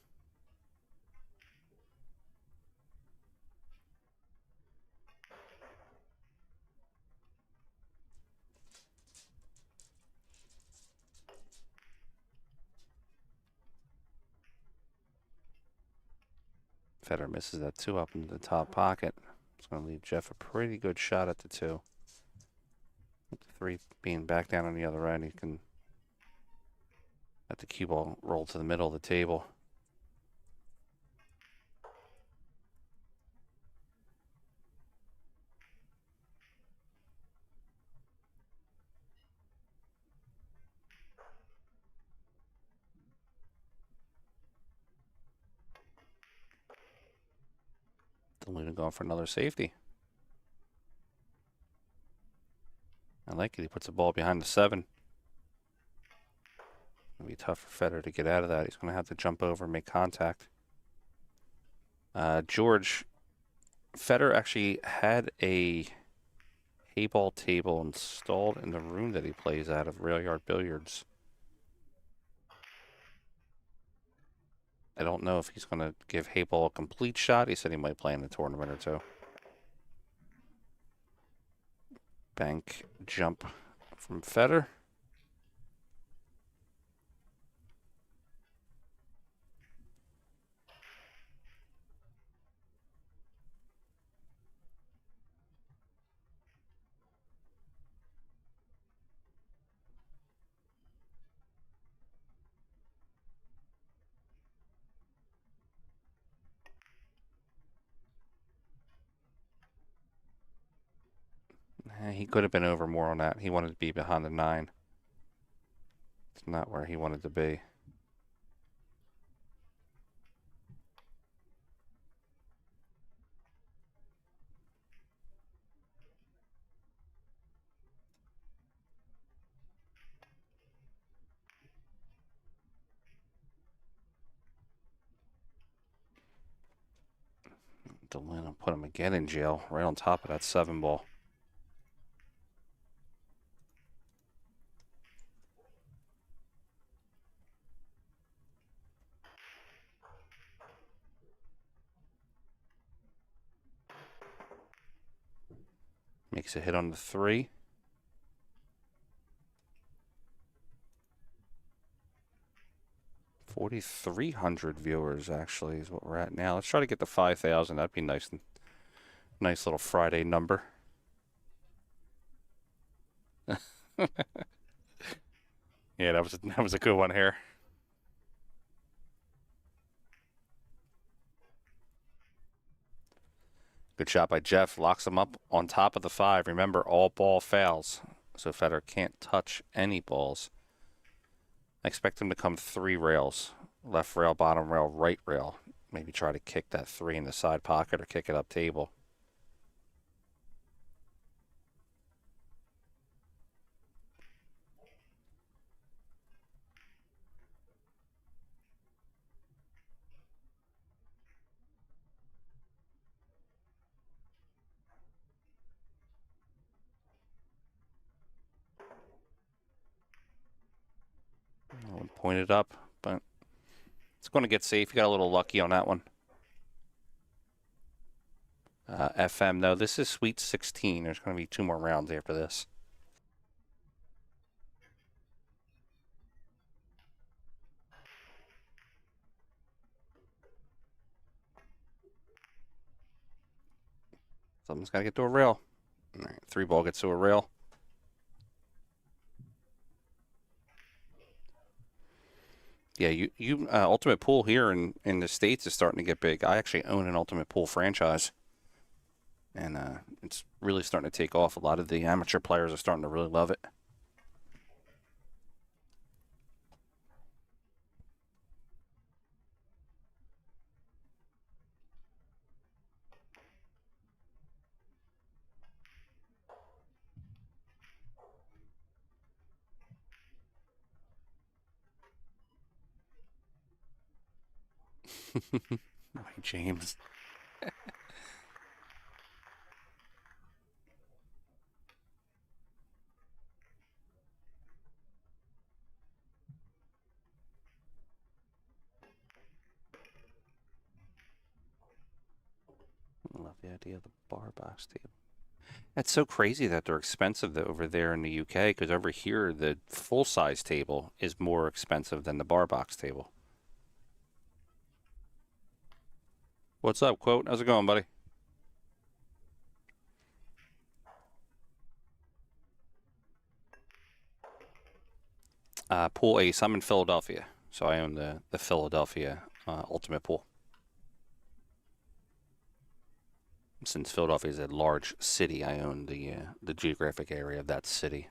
S1: Federer misses that 2 up into the top pocket. It's going to leave Jeff a pretty good shot at the 2. With the 3 being back down on the other end, he can let the cue ball roll to the middle of the table. DeLuna going for another safety. I like it. He puts the ball behind the 7. It'll be tough for Federer to get out of that. He's going to have to jump over and make contact. George, Federer actually had a hay ball table installed in the room that he plays out of, Rail Yard Billiards. I don't know if he's going to give hay ball a complete shot. He said he might play in the tournament or 2. Bank jump from Federer. He could have been over more on that. He wanted to be behind the 9. It's not where he wanted to be. DeLuna put him again in jail, right on top of that 7-ball. Makes a hit on the 3. $4,300 viewers actually is what we're at now. Let's try to get to 5,000. That'd be nice. Nice little Friday number. Yeah, that was a good one here. Good shot by Jeff. Locks him up on top of the 5. Remember, all ball fouls, so Federer can't touch any balls. I expect him to come 3 rails. left rail, bottom rail, right rail. Maybe try to kick that 3 in the side pocket or kick it up table. Point it up, but it's going to get safe. You got a little lucky on that one. FM, no, this is Sweet 16. There's going to be 2 more rounds after this. Something's got to get to a rail. All right, 3 ball gets to a rail. Yeah, you Ultimate Pool here in the States is starting to get big. I actually own an Ultimate Pool franchise, and it's really starting to take off. A lot of the amateur players are starting to really love it. James. I love the idea of the bar box table. It's so crazy that they're expensive over there in the UK, because over here the full-size table is more expensive than the bar box table. What's up, Quote? How's it going, buddy? Pool Ace. I'm in Philadelphia, so I own the Philadelphia Ultimate Pool. Since Philadelphia is a large city, I own the geographic area of that city.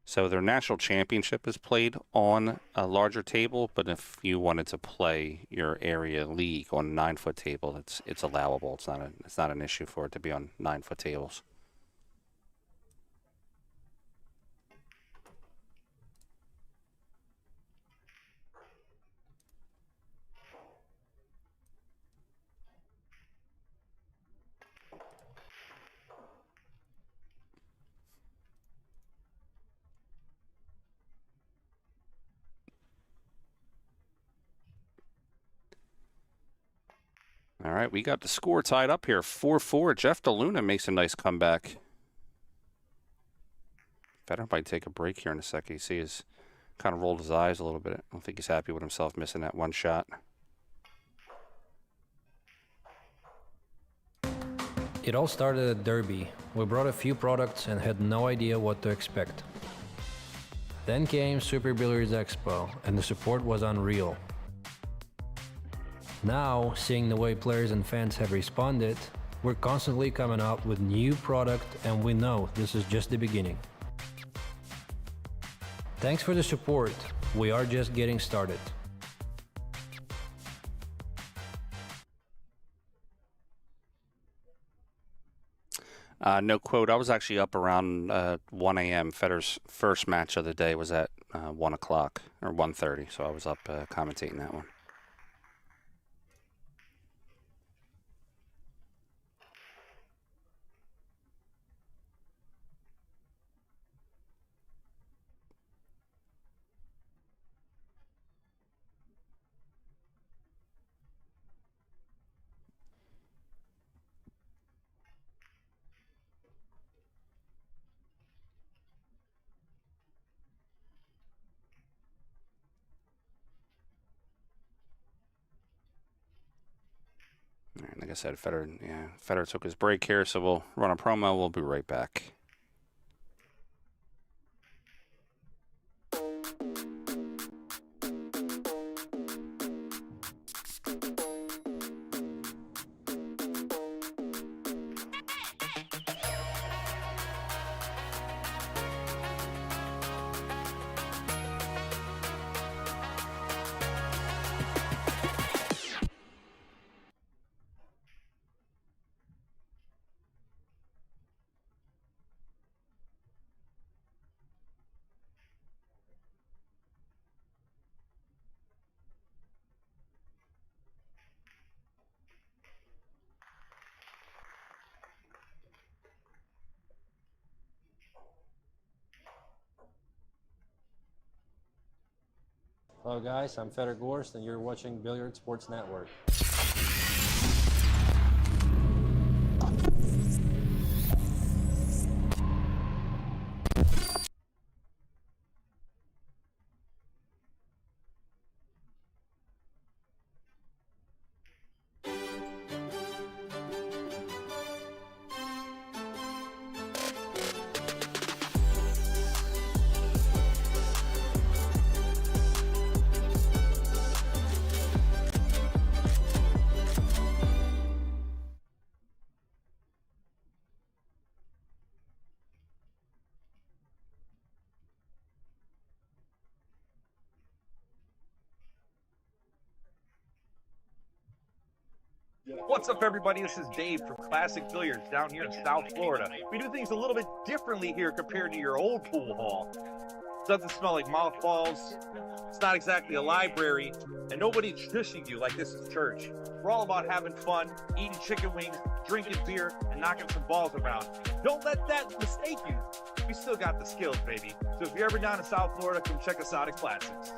S1: So their national championship is played on a larger table, but if you wanted to play your area league on a 9-foot table, it's allowable. It's not an issue for it to be on 9-foot tables. All right, we got the score tied up here, 4-4. Jeff DeLuna makes a nice comeback. Federer might take a break here in a second. You see he's kind of rolled his eyes a little bit. I don't think he's happy with himself missing that one shot.
S2: It all started at Derby. We brought a few products and had no idea what to expect. Then came Super Billiards Expo, and the support was unreal. Now, seeing the way players and fans have responded, we're constantly coming up with new product, and we know this is just the beginning. Thanks for the support. We are just getting started.
S1: No Quote. I was actually up around 1 a.m. Federer's first match of the day was at 1 o'clock or 1:30, so I was up commentating that one. And like I said, Federer took his break here, so we'll run a promo. We'll be right back.
S2: Hello guys, I'm FEDOR GORST and you're watching Billiard Sports Network.
S3: What's up, everybody? This is Dave from Classic Billiards down here in South Florida. We do things a little bit differently here compared to your old pool hall. Doesn't smell like mothballs. It's not exactly a library, and nobody's shushing you like this is church. We're all about having fun, eating chicken wings, drinking beer, and knocking some balls around. Don't let that mistake you. We still got the skills, baby. So if you're ever down in South Florida, come check us out at Classics.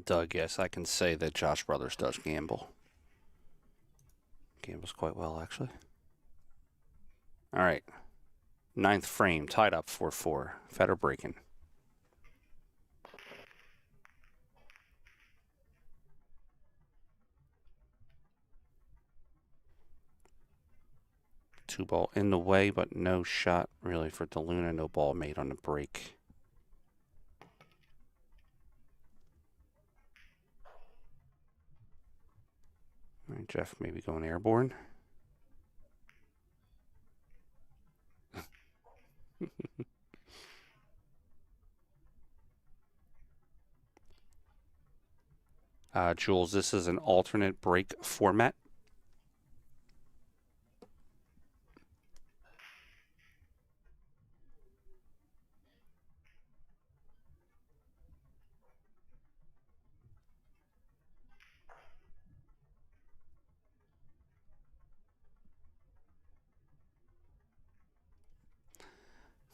S1: Doug, yes, I can say that Josh Brothers does gamble. Gambles quite well, actually. All right. 9th frame, tied up 4-4. Federer breaking. Two ball in the way, but no shot really for DeLuna. No ball made on the break. All right, Jeff maybe going airborne. Jules, this is an alternate break format.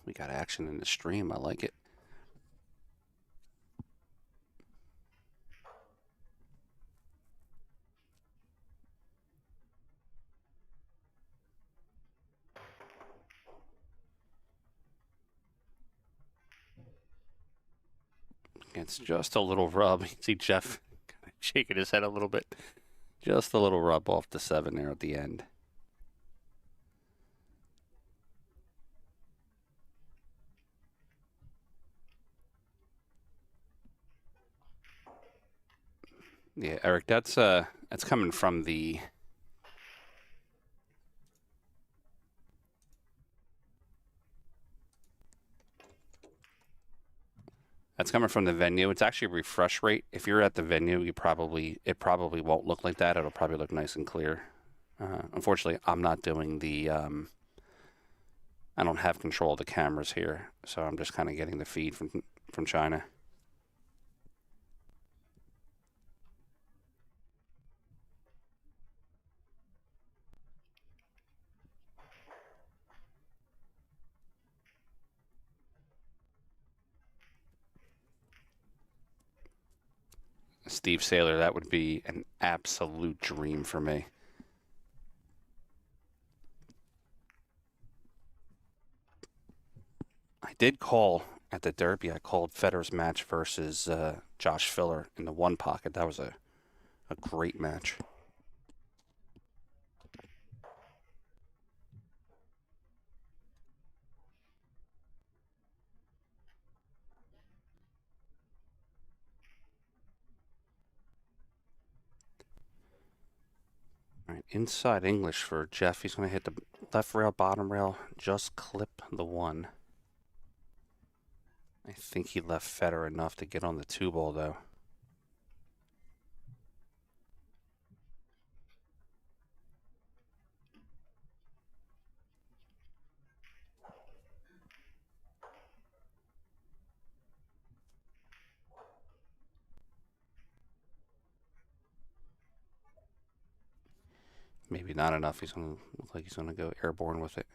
S1: We got action in the stream. I like it. It's just a little rub. You can see Jeff kind of shaking his head a little bit. Just a little rub off the 7 there at the end. Yeah, Eric, that's coming from the venue. It's actually a refresh rate. If you're at the venue, it probably won't look like that. It'll probably look nice and clear. Unfortunately, I'm not doing the I don't have control of the cameras here, so I'm just kind of getting the feed from China. Steve Saylor, that would be an absolute dream for me. I did call at the Derby. I called Federer's match versus Josh Filler in the one pocket. That was a great match. All right, inside English for Jeff. He's going to hit the left rail, bottom rail, just clip the 1. I think he left Federer enough to get on the 2 ball, though. Maybe not enough. He's going to look like he's going to go airborne with it.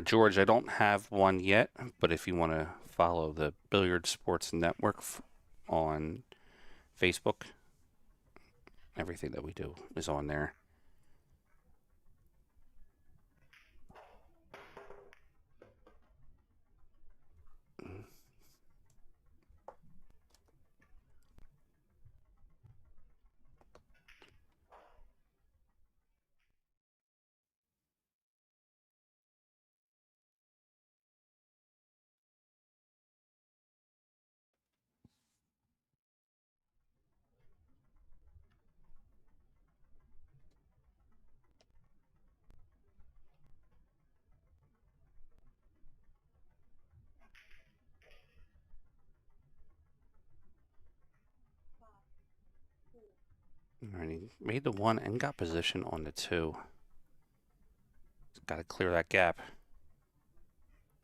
S1: George, I don't have one yet, but if you want to follow the Billiard Sports Network on Facebook, everything that we do is on there. And he made the 1 and got position on the 2. He's got to clear that gap.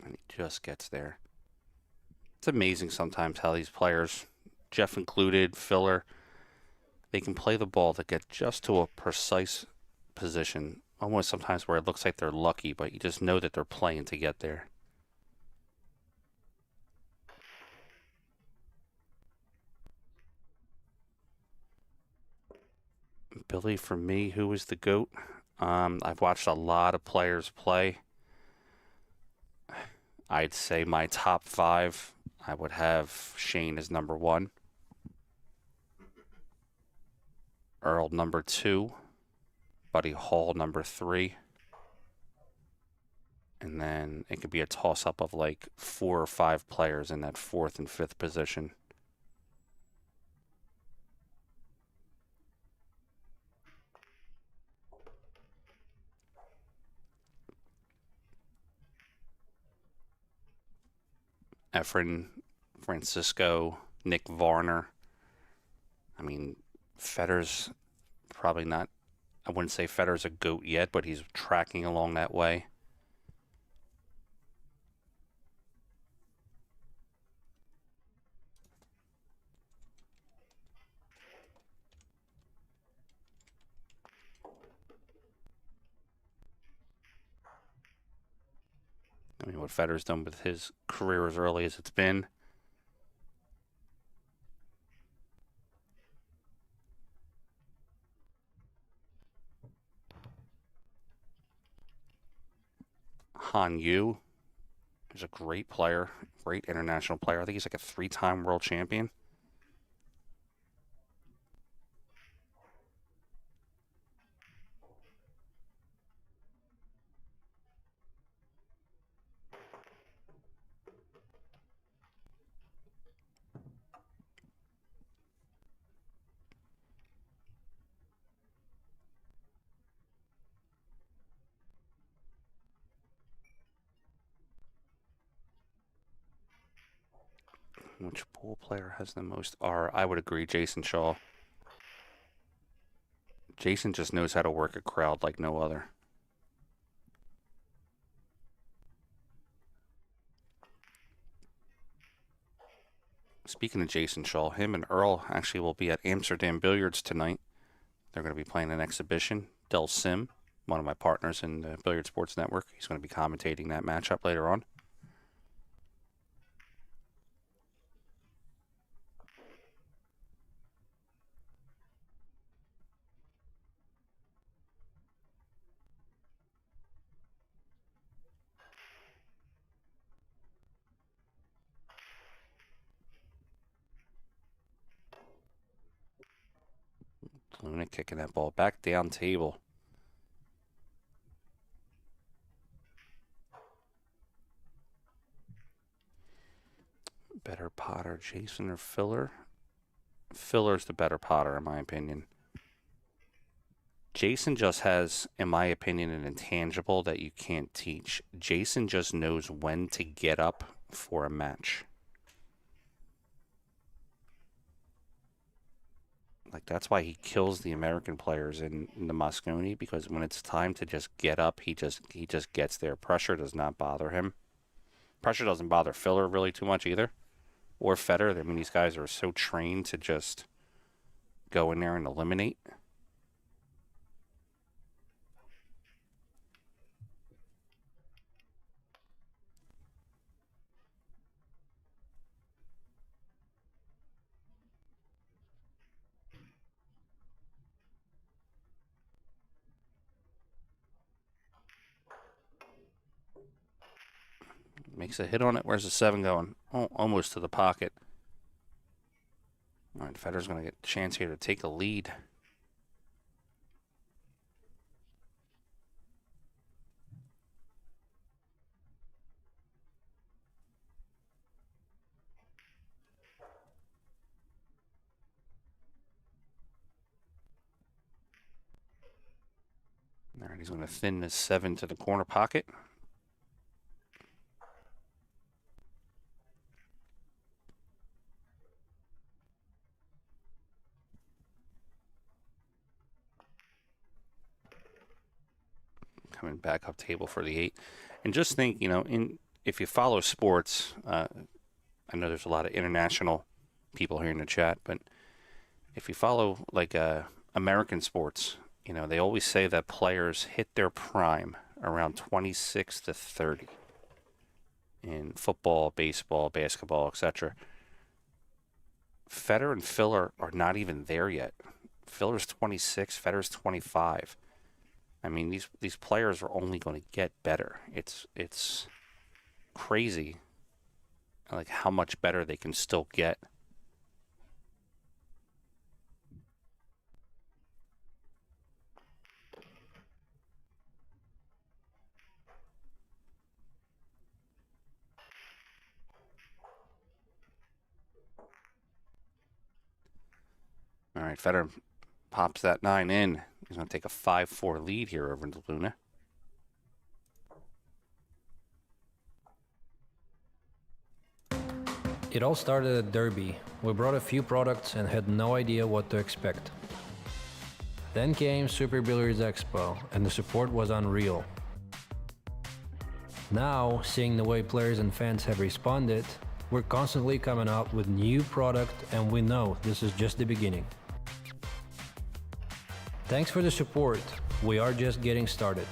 S1: And he just gets there. It's amazing sometimes how these players, Jeff included, Filler, they can play the ball to get just to a precise position. Almost sometimes where it looks like they're lucky, but you just know that they're playing to get there. Billy, for me, who is the GOAT? I've watched a lot of players play. I'd say my top 5, I would have Shane as number 1. Earl number 2. Buddy Hall number 3. And then it could be a toss-up of like 4 or 5 players in that 4th and 5th position. Efren, Francisco, Nick Varner. I mean, Fedor's probably not, I wouldn't say Fedor's a GOAT yet, but he's tracking along that way. I mean, what Fedor's done with his career as early as it's been. Han Yu is a great player, great international player. I think he's like a 3-time world champion. Which pool player has the most R? I would agree, Jason Shaw. Jason just knows how to work a crowd like no other. Speaking of Jason Shaw, him and Earl actually will be at Amsterdam Billiards tonight. They're going to be playing an exhibition. Del Sim, one of my partners in the Billiard Sports Network, he's going to be commentating that matchup later on. Luna kicking that ball back down table. Better potter, Jason or Filler? Filler's the better potter, in my opinion. Jason just has, in my opinion, an intangible that you can't teach. Jason just knows when to get up for a match. Like, that's why he kills the American players in the Mosconi, because when it's time to just get up, he just gets there. Pressure does not bother him. Pressure doesn't bother Filler really too much either, or FEDOR. I mean, these guys are so trained to just go in there and eliminate. Makes a hit on it. Where's the 7 going? Oh, almost to the pocket. All right, FEDOR's going to get a chance here to take a lead. All right, he's going to thin this 7 to the corner pocket. Coming back up table for the 8. And just think, you know, if you follow sports, I know there's a lot of international people here in the chat, but if you follow like American sports, you know, they always say that players hit their prime around 26 to 30 in football, baseball, basketball, etc. FEDOR and Filler are not even there yet. Filler's 26, FEDOR's 25. I mean, these players are only going to get better. It's crazy, like how much better they can still get. All right, FEDOR pops that 9 in. He's going to take a 5-4 lead here over Luna.
S2: It all started at Derby. We brought a few products and had no idea what to expect. Then came Super Billiards Expo, and the support was unreal. Now, seeing the way players and fans have responded, we're constantly coming up with new product, and we know this is just the beginning. Thanks for the support. We are just getting started.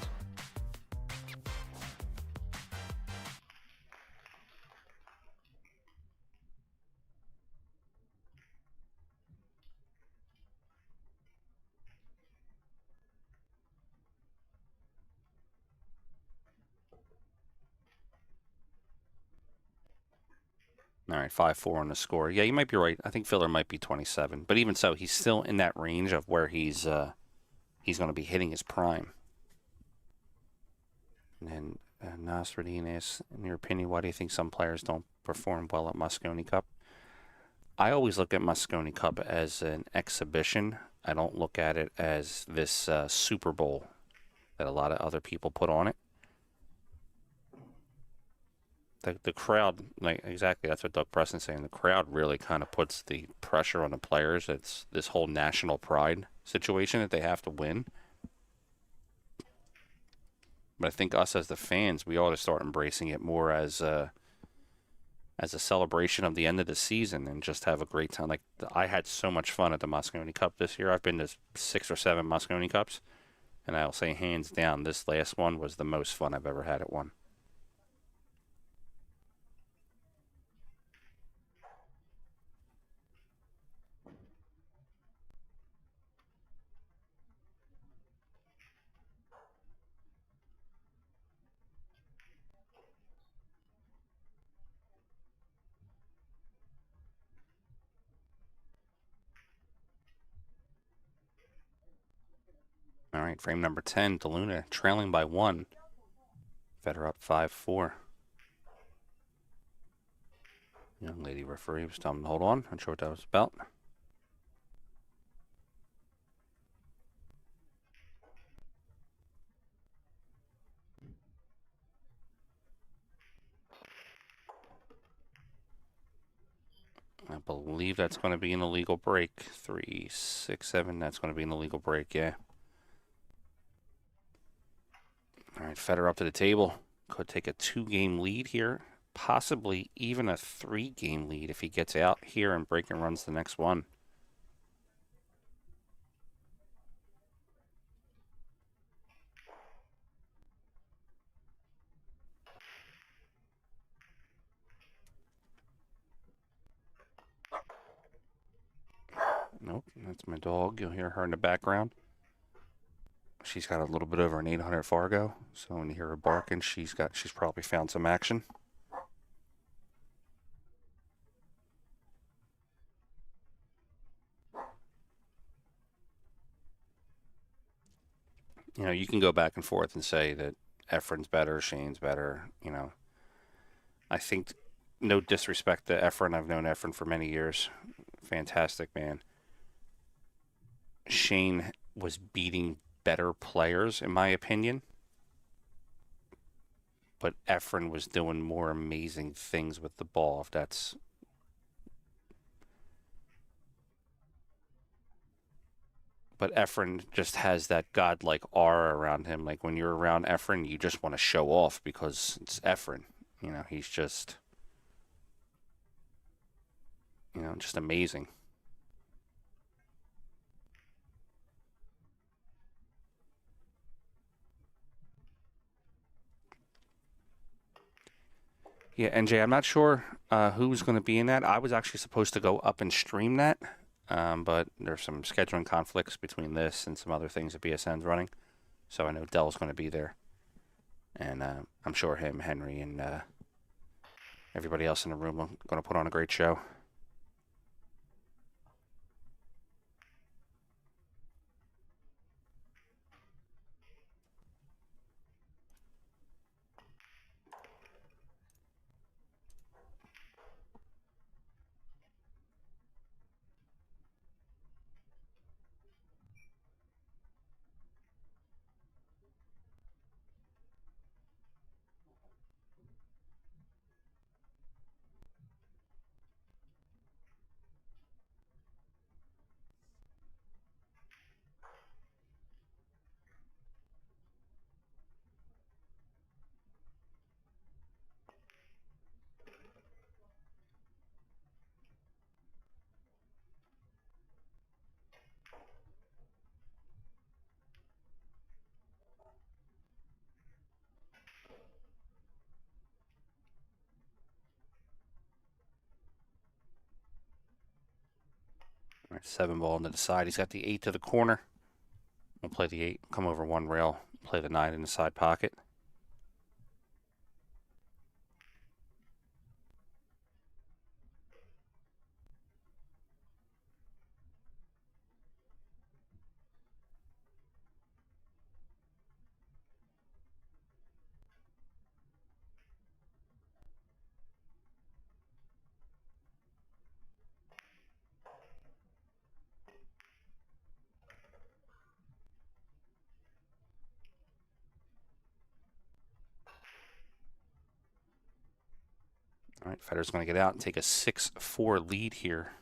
S1: All right, 5-4 on the score. Yeah, you might be right. I think Filler might be 27, but even so, he's still in that range of where he's going to be hitting his prime. And then Nasruddin asks, in your opinion, why do you think some players don't perform well at Mosconi Cup? I always look at Mosconi Cup as an exhibition. I don't look at it as this Super Bowl that a lot of other people put on it. The crowd, like exactly, that's what Doug Preston's saying. The crowd really kind of puts the pressure on the players. It's this whole national pride situation that they have to win. But I think us as the fans, we ought to start embracing it more as a celebration of the end of the season and just have a great time. Like, I had so much fun at the Mosconi Cup this year. I've been to 6 or 7 Mosconi Cups, and I'll say hands down, this last one was the most fun I've ever had at one. All right, frame number 10, DeLuna trailing by 1. FEDOR up 5-4. Young lady referee was telling him to hold on. Not sure what that was about. I believe that's going to be an illegal break. 3, 6, 7. That's going to be an illegal break, yeah. All right, FEDOR up to the table. Could take a 2-game lead here possibly even a 3-game lead if he gets out here and breaking runs the next one. Nope, that's my dog. You'll hear her in the background. She's got a little bit over an 800 Fargo, so when you hear her barking, she's probably found some action. You know, you can go back and forth and say that Efren's better, Shane's better. You know, I think, no disrespect to Efren, I've known Efren for many years. Fantastic man. Shane was beating better players, in my opinion. But Efren was doing more amazing things with the ball, if that's... But Efren just has that godlike aura around him. Like, when you're around Efren, you just want to show off because it's Efren. You know, he's just... You know, just amazing. Yeah, NJ, I'm not sure who's going to be in that. I was actually supposed to go up and stream that, but there's some scheduling conflicts between this and some other things that BSN's running. So I know Dell's going to be there. And I'm sure him, Henry, and everybody else in the room are going to put on a great show. All right, 7 ball into the side. He's got the 8 to the corner. We'll play the 8, come over 1 rail, play the 9 in the side pocket. All right, Federer's going to get out and take a 6-4 lead here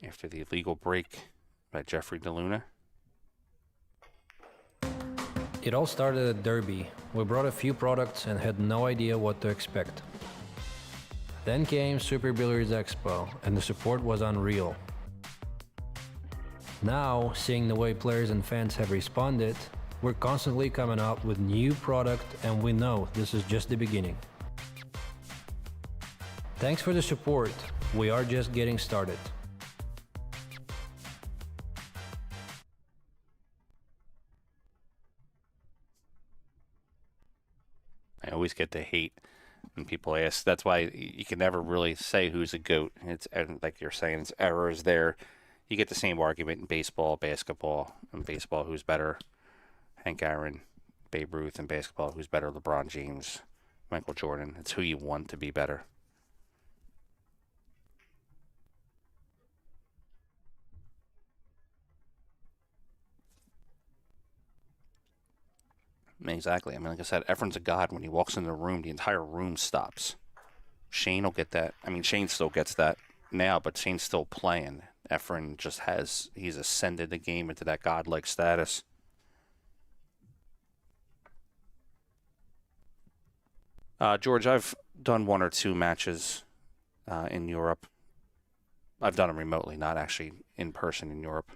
S1: after the illegal break by Jeffrey DeLuna.
S2: It all started at Derby. We brought a few products and had no idea what to expect. Then came Super Billiards Expo, and the support was unreal. Now, seeing the way players and fans have responded, we're constantly coming up with new product, and we know this is just the beginning. Thanks for the support. We are just getting started.
S1: I always get the hate when people ask. That's why you can never really say who's a GOAT. It's like you're saying, it's errors there. You get the same argument in baseball, basketball. In baseball, who's better? Hank Aaron, Babe Ruth. In basketball, who's better? LeBron James, Michael Jordan. It's who you want to be better. Exactly. I mean, like I said, Efren's a god. When he walks into the room, the entire room stops. Shane will get that. I mean, Shane still gets that now, but Shane's still playing. Efren just he's ascended the game into that godlike status. George, I've done 1 or 2 matches in Europe. I've done them remotely, not actually in person in Europe.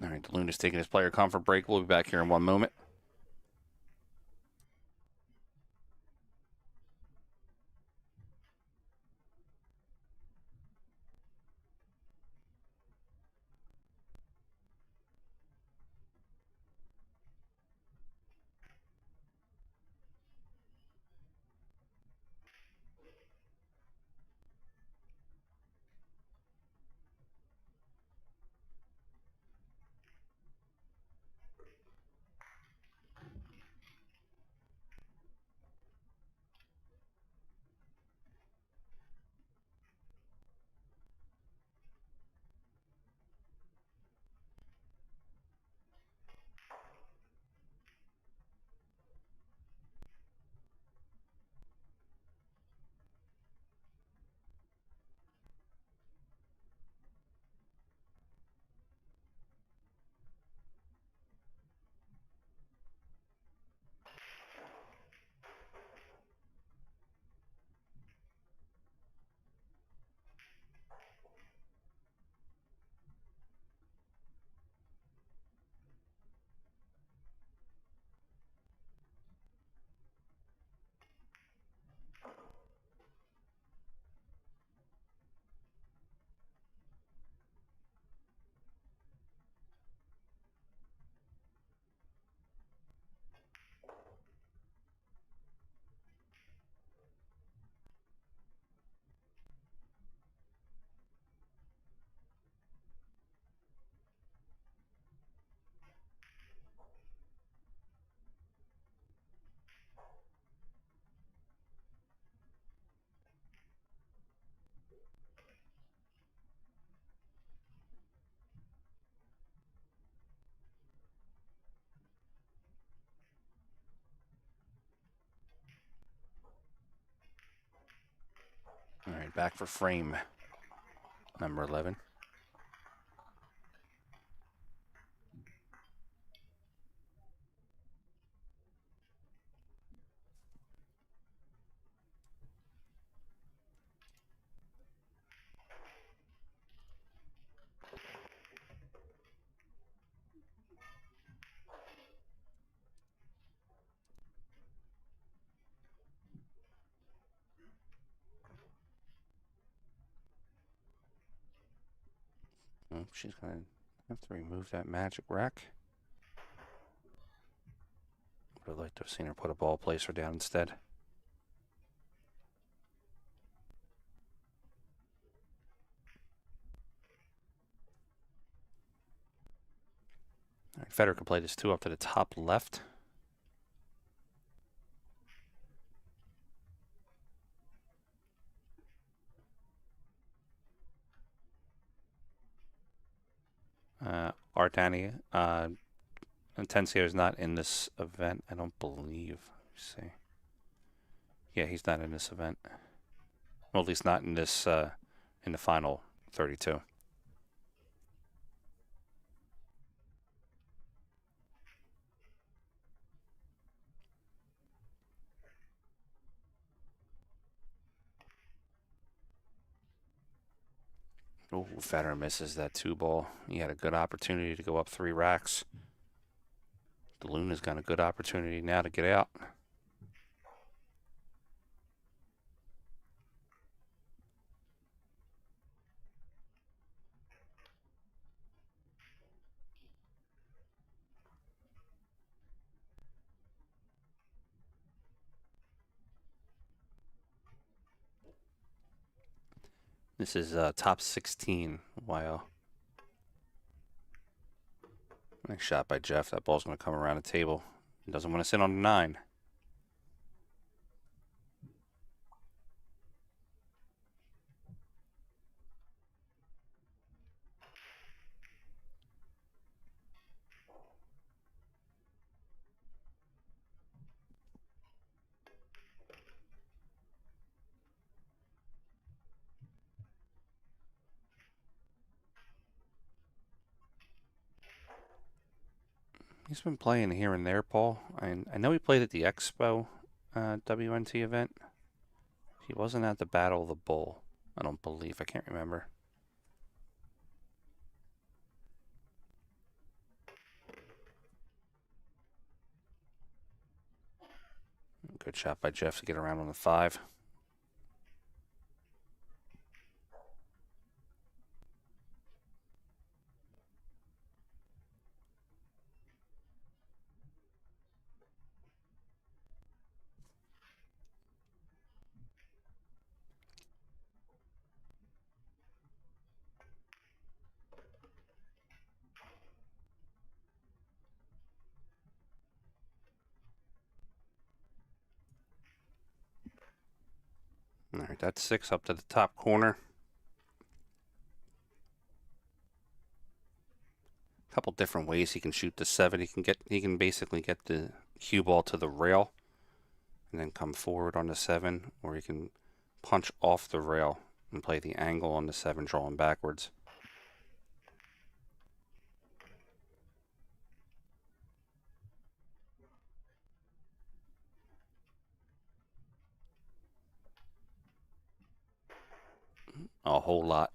S1: All right, DeLune is taking his player comfort break. We'll be back here in 1 moment. All right, back for frame number 11. Oh, she's going to have to remove that magic rack. Would have liked to have seen her put a ball placer down instead. All right, Federer can play this 2 up to the top left. Artani, Intensio is not in this event, I don't believe. Let me see. Yeah, he's not in this event. Well, at least not in this, in the final 32. Oh, Federer misses that 2 ball. He had a good opportunity to go up 3 racks. DeLuna's got a good opportunity now to get out. This is top 16. Wow. Nice shot by Jeff. That ball's going to come around the table. He doesn't want to sit on a 9. He's been playing here and there, Paul. I know he played at the Expo WNT event. He wasn't at the Battle of the Bull, I don't believe. I can't remember. Good shot by Jeff to get around on the 5. All right, that's 6 up to the top corner. A couple different ways he can shoot the 7. He can basically get the cue ball to the rail and then come forward on the 7, or he can punch off the rail and play the angle on the 7, drawing backwards. A whole lot.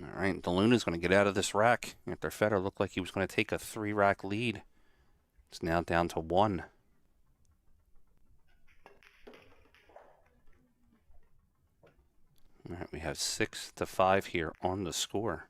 S1: All right, DeLuna's going to get out of this rack after Federer looked like he was going to take a 3-rack lead. It's now down to 1. All right, we have 6-5 here on the score.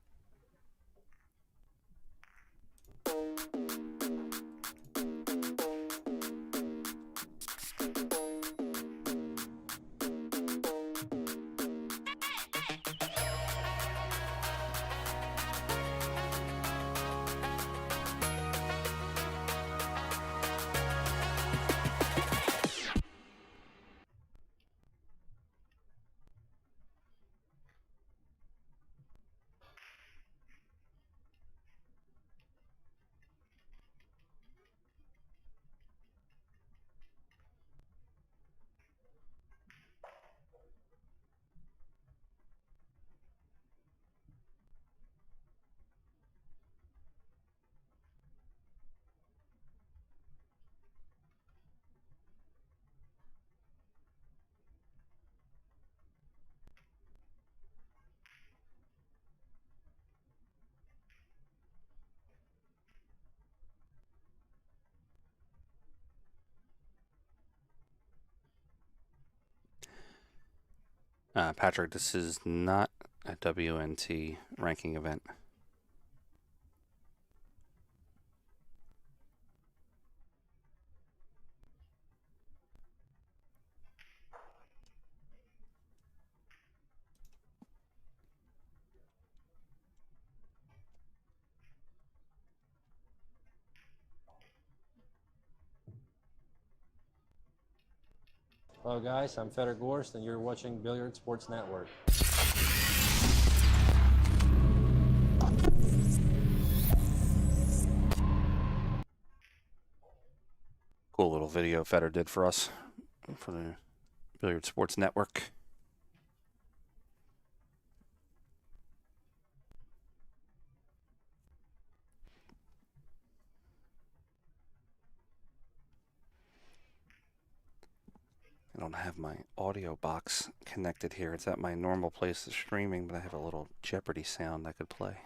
S1: Patrick, this is not a WNT ranking event.
S2: Hello guys, I'm FEDOR GORST and you're watching Billiard Sports Network.
S1: Cool little video Federer did for us for the Billiard Sports Network. don't have my audio box connected here. It's at my normal place of streaming, but I have a little Jeopardy sound I could play.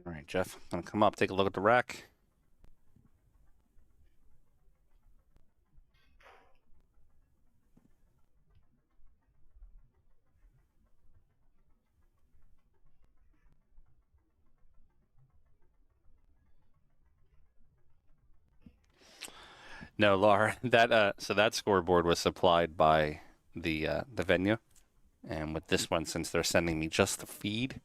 S1: All right, Jeff, I'm going to come up, take a look at the rack. No, Laura, so that scoreboard was supplied by the venue, and with this one, since they're sending me just the feed,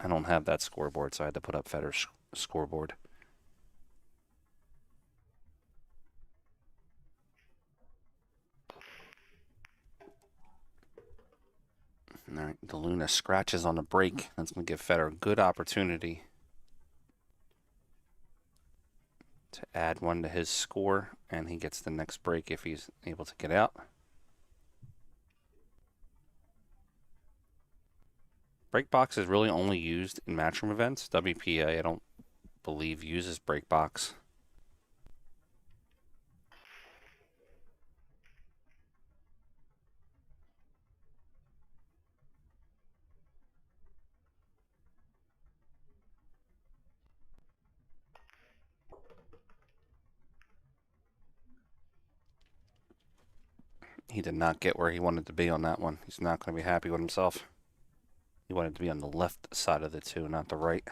S1: I don't have that scoreboard, so I had to put up FEDOR's scoreboard. All right, DeLuna scratches on the break. That's going to give FEDOR a good opportunity to add one to his score, and he gets the next break if he's able to get out. Break box is really only used in matchroom events. WPA, I don't believe, uses break box. He did not get where he wanted to be on that one. He's not going to be happy with himself. He wanted to be on the left side of the two, not the right.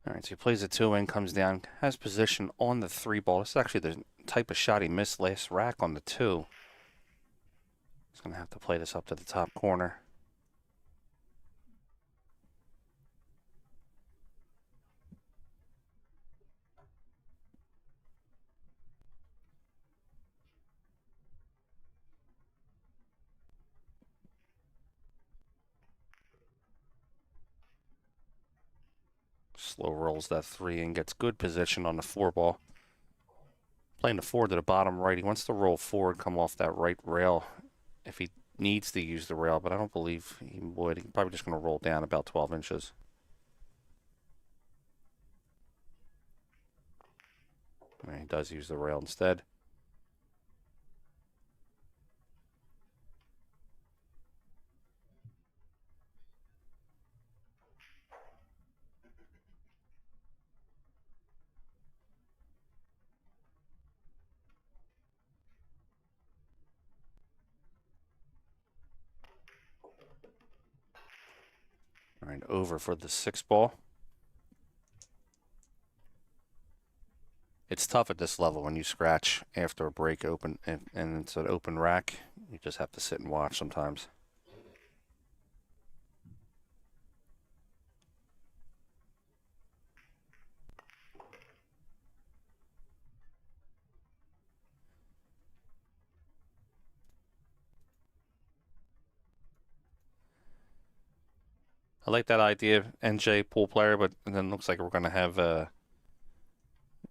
S1: All right, so he plays a two-in, comes down, has position on the three ball. This is actually the type of shot he missed last rack on the two. He's going to have to play this up to the top corner. Slow rolls that three and gets good position on the four ball. Playing the four to the bottom right. He wants to roll forward, come off that right rail if he needs to use the rail, but I don't believe he would. He's probably just going to roll down about 12 inches. And he does use the rail instead. All right, over for the six ball. It's tough at this level when you scratch after a break open and it's an open rack. You just have to sit and watch sometimes. I like that idea, NJ pool player, but then it looks like we're going to have it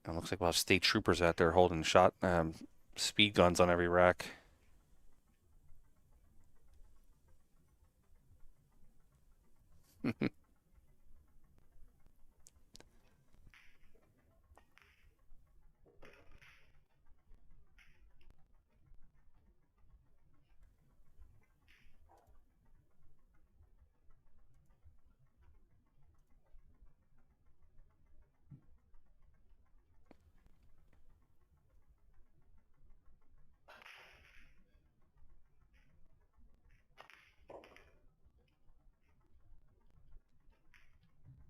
S1: looks like we'll have state troopers out there holding the shot speed guns on every rack.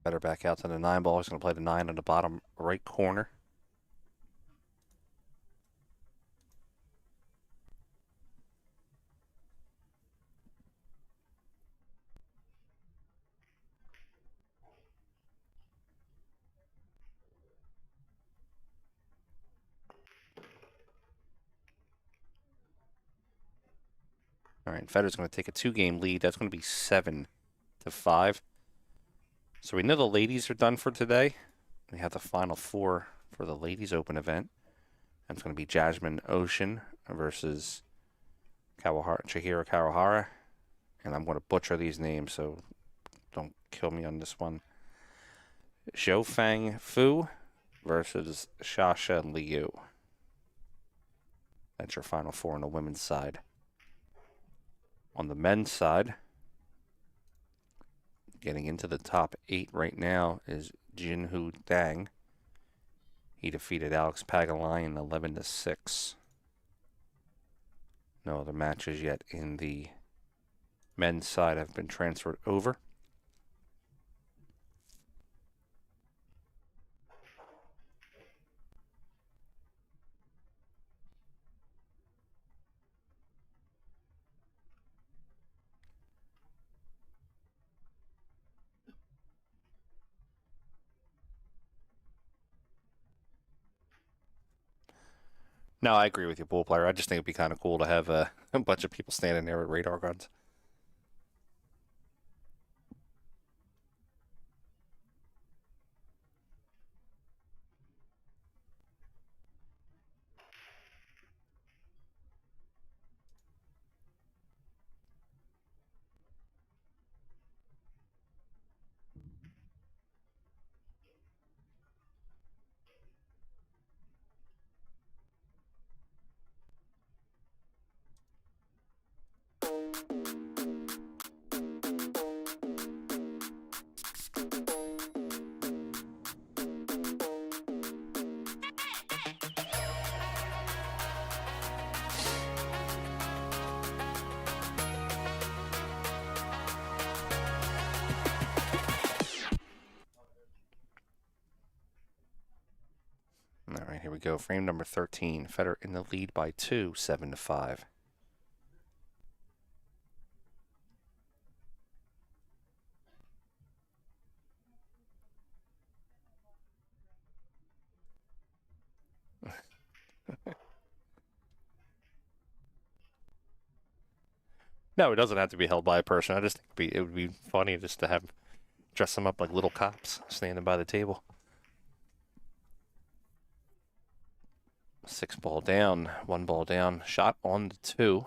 S1: Better back out to the 9 ball. He's going to play the 9 on the bottom right corner. All right, Fedor's going to take a 2-game lead. That's going to be 7-5. So we know the ladies are done for today. We have the final 4 for the ladies open event. And it's going to be Jasmine Ocean versus Chihiro Kawahara. And I'm going to butcher these names, so don't kill me on this one. Zhou Fang Fu versus Shasha Liu. That's your final 4 on the women's side. On the men's side, getting into the top 8 right now is Jinhu Dang. He defeated Alex Pagalayan 11-6. No other matches yet in the men's side have been transferred over. No, I agree with you, pool player. I just think it'd be kind of cool to have a bunch of people standing there with radar guns. All right, here we go. Frame number 13. Fedor in the lead by 2, 7-5. No, it doesn't have to be held by a person. I just think it would be funny just to have dress them up like little cops standing by the table. 6 ball down, 1 ball down, shot on the 2.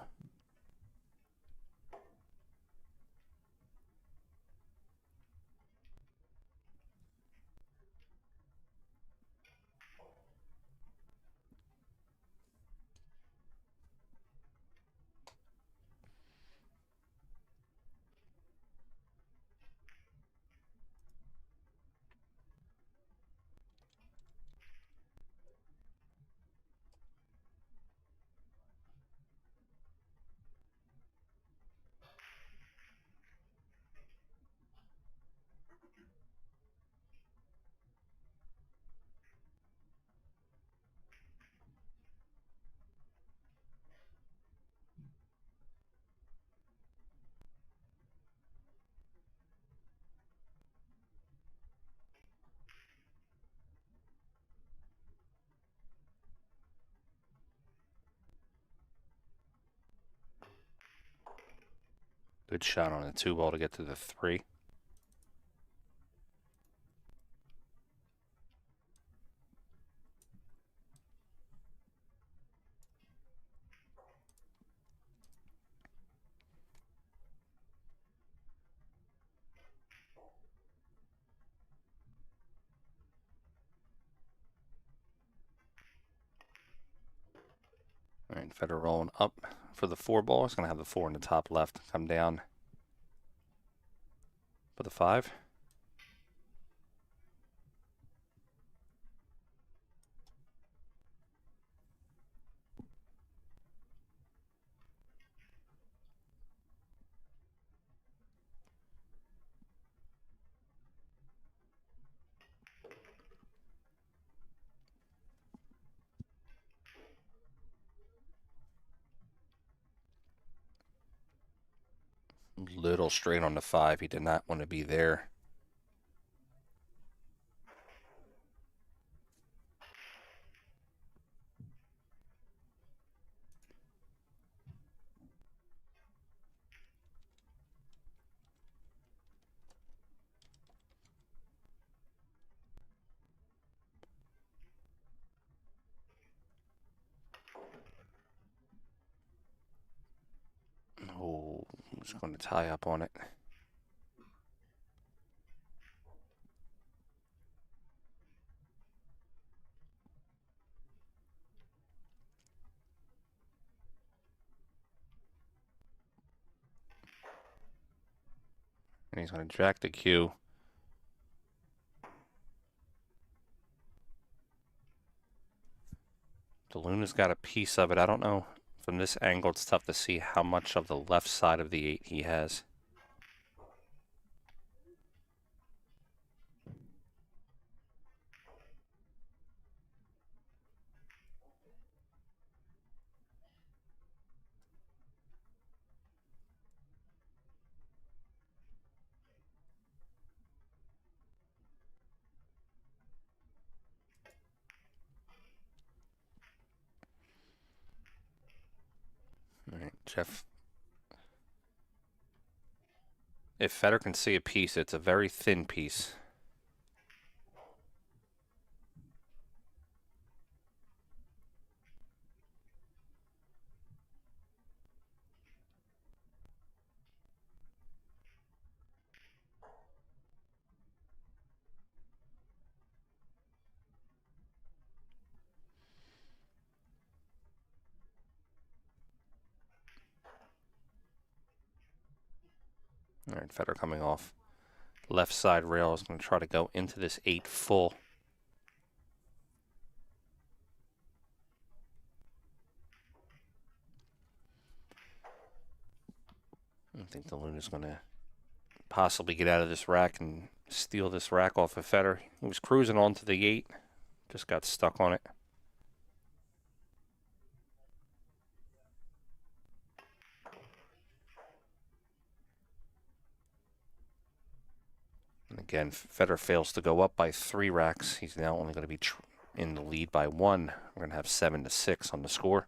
S1: Good shot on a 2 ball to get to the 3.
S4: right, Federer rolling up for the 4 ball. He's going to have the 4 in the top left. Come down for the 5. Little straight on the 5. He did not want to be there. Oh, he's going to tie up on it. And he's going to jack the cue. The Luna's got a piece of it. I don't know. From this angle, it's tough to see how much of the left side of the 8 he has. All right, Jeff. If Federer can see a piece, it's a very thin piece. All right, Federer coming off. Left side rail is going to try to go into this 8 full. I think the Luna's going to possibly get out of this rack and steal this rack off of Federer. He was cruising onto the 8, just got stuck on it. And again, Federer fails to go up by 3 racks. He's now only going to be in the lead by 1. We're going to have 7-6 on the score.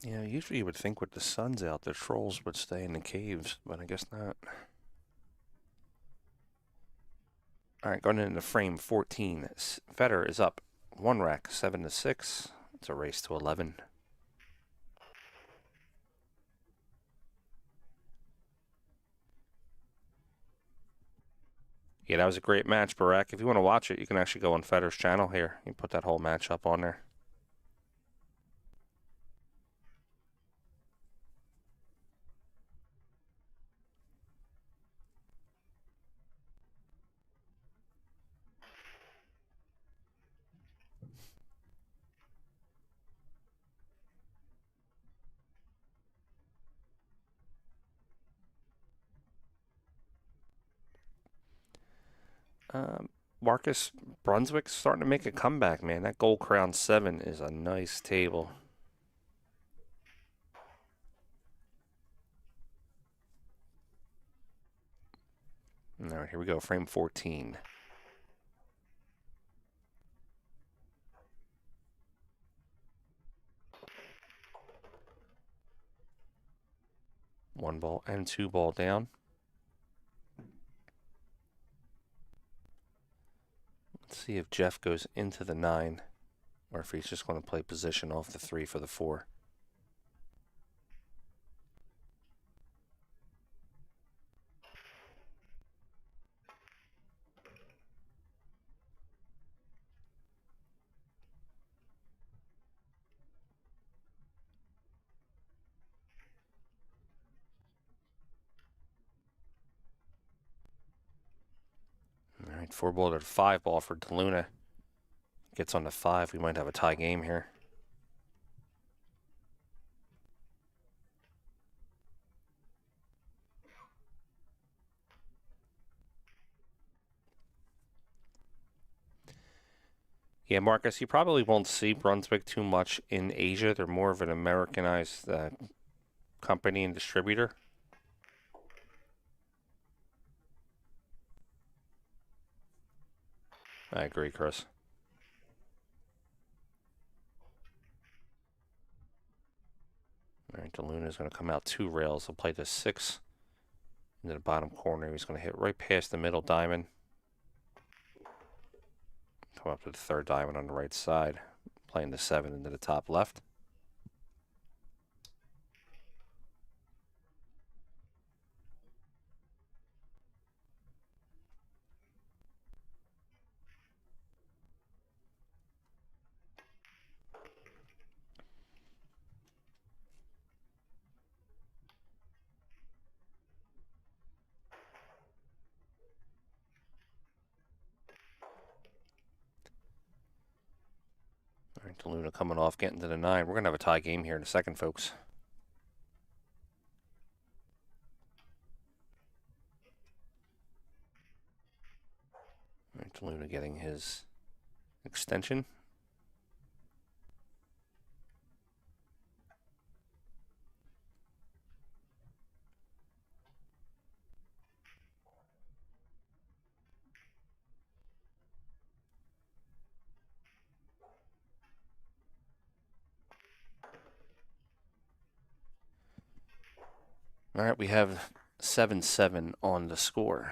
S4: Yeah, usually you would think with the sun's out, the trolls would stay in the caves, but I guess not. All right, going into frame 14. Federer is up 1 rack, 7-6. It's a race to 11. Yeah, that was a great match, Barack. If you want to watch it, you can actually go on Federer's channel here. You can put that whole match up on there. Marcus, Brunswick's starting to make a comeback, man. That Gold Crown 7 is a nice table. All right, here we go. Frame 14. One ball and two ball down. Let's see if Jeff goes into the 9 or if he's just going to play position off the 3 for the 4. All right, 4 ball to 5 ball for DeLuna. Gets on the 5. We might have a tie game here. Yeah, Marcus, you probably won't see Brunswick too much in Asia. They're more of an Americanized company and distributor. I agree, Chris. All right, DeLuna's going to come out 2 rails. He'll play the 6 into the bottom corner. He's going to hit right past the middle diamond. Come up to the 3rd diamond on the right side. Playing the 7 into the top left. All right, DeLuna coming off, getting to the 9. We're going to have a tie game here in a second, folks. All right, DeLuna getting his extension. All right, we have 7-7 on the score.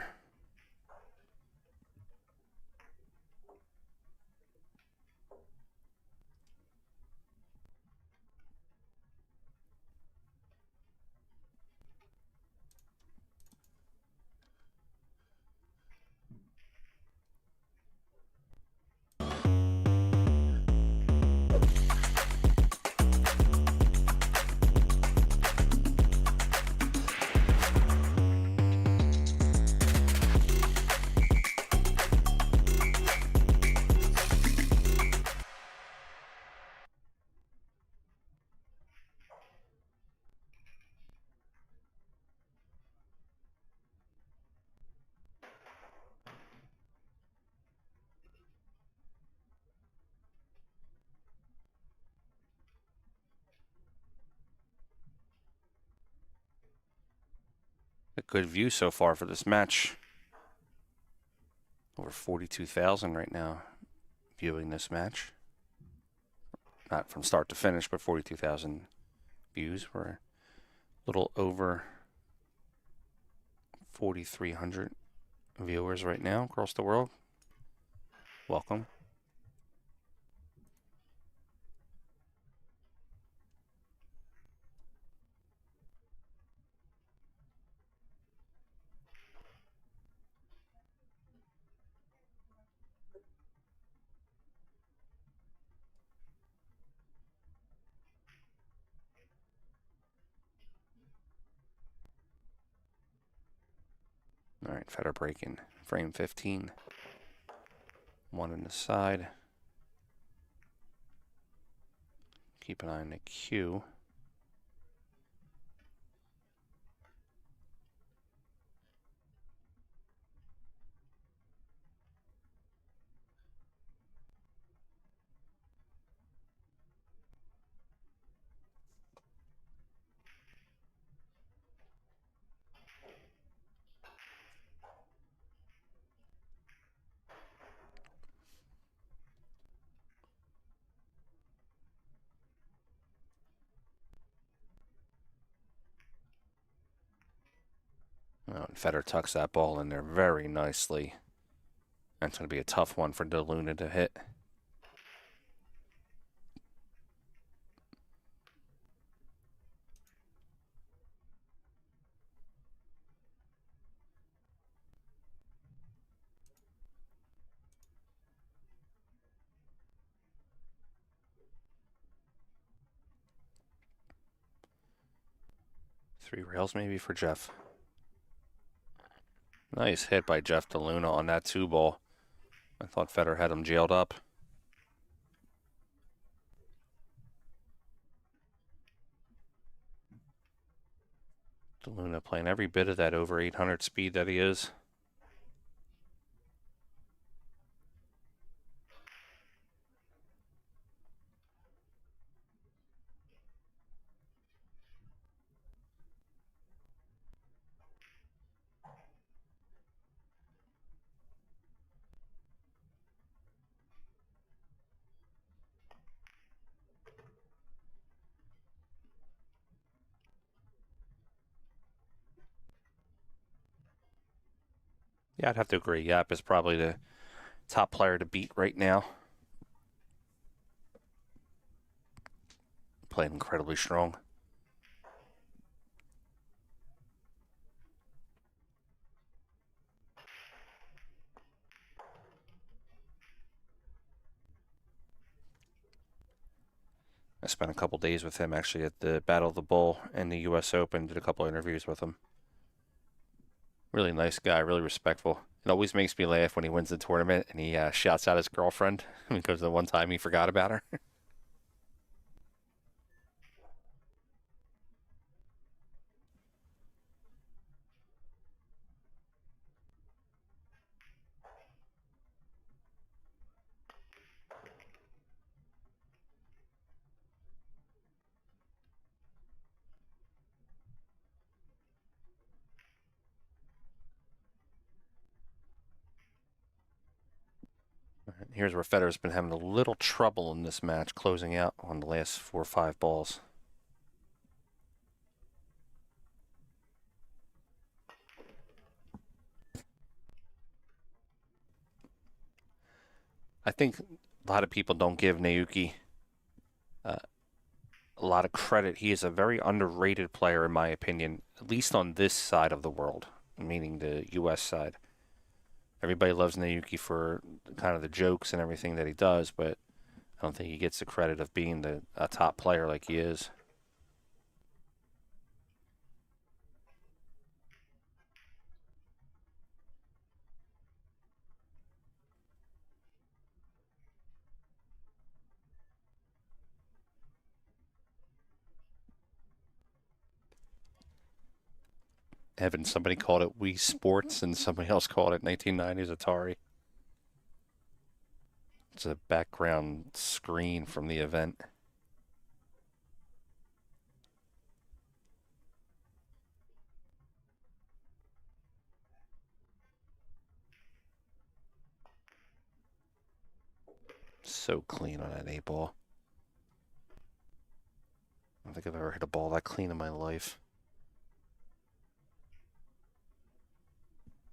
S4: A good view so far for this match. Over 42,000 right now viewing this match. Not from start to finish, but 42,000 views. We're a little over 4,300 viewers right now across the world. Welcome. All right, FEDOR breaking. Frame 15. 1 in the side. Keep an eye on the cue. Oh, and Federer tucks that ball in there very nicely. That's going to be a tough one for De Luna to hit. Three rails maybe for Jeff. Nice hit by Jeff De Luna on that 2-ball. I thought Federer had him jailed up. De Luna playing every bit of that over 800 speed that he is. Yeah, I'd have to agree. Yap is probably the top player to beat right now. Playing incredibly strong. I spent a couple days with him actually at the Battle of the Bull and the U.S. Open. Did a couple interviews with him. Really nice guy, really respectful. It always makes me laugh when he wins the tournament and he shouts out his girlfriend because the one time he forgot about her. Here's where Federer's been having a little trouble in this match, closing out on the last 4 or 5 balls. I think a lot of people don't give Naoyuki a lot of credit. He is a very underrated player, in my opinion, at least on this side of the world, meaning the U.S. side. Everybody loves Naoyuki for kind of the jokes and everything that he does, but I don't think he gets the credit of being a top player like he is. Evan, somebody called it Wii Sports, and somebody else called it 1990s Atari. It's a background screen from the event. So clean on that 8-ball. I don't think I've ever hit a ball that clean in my life.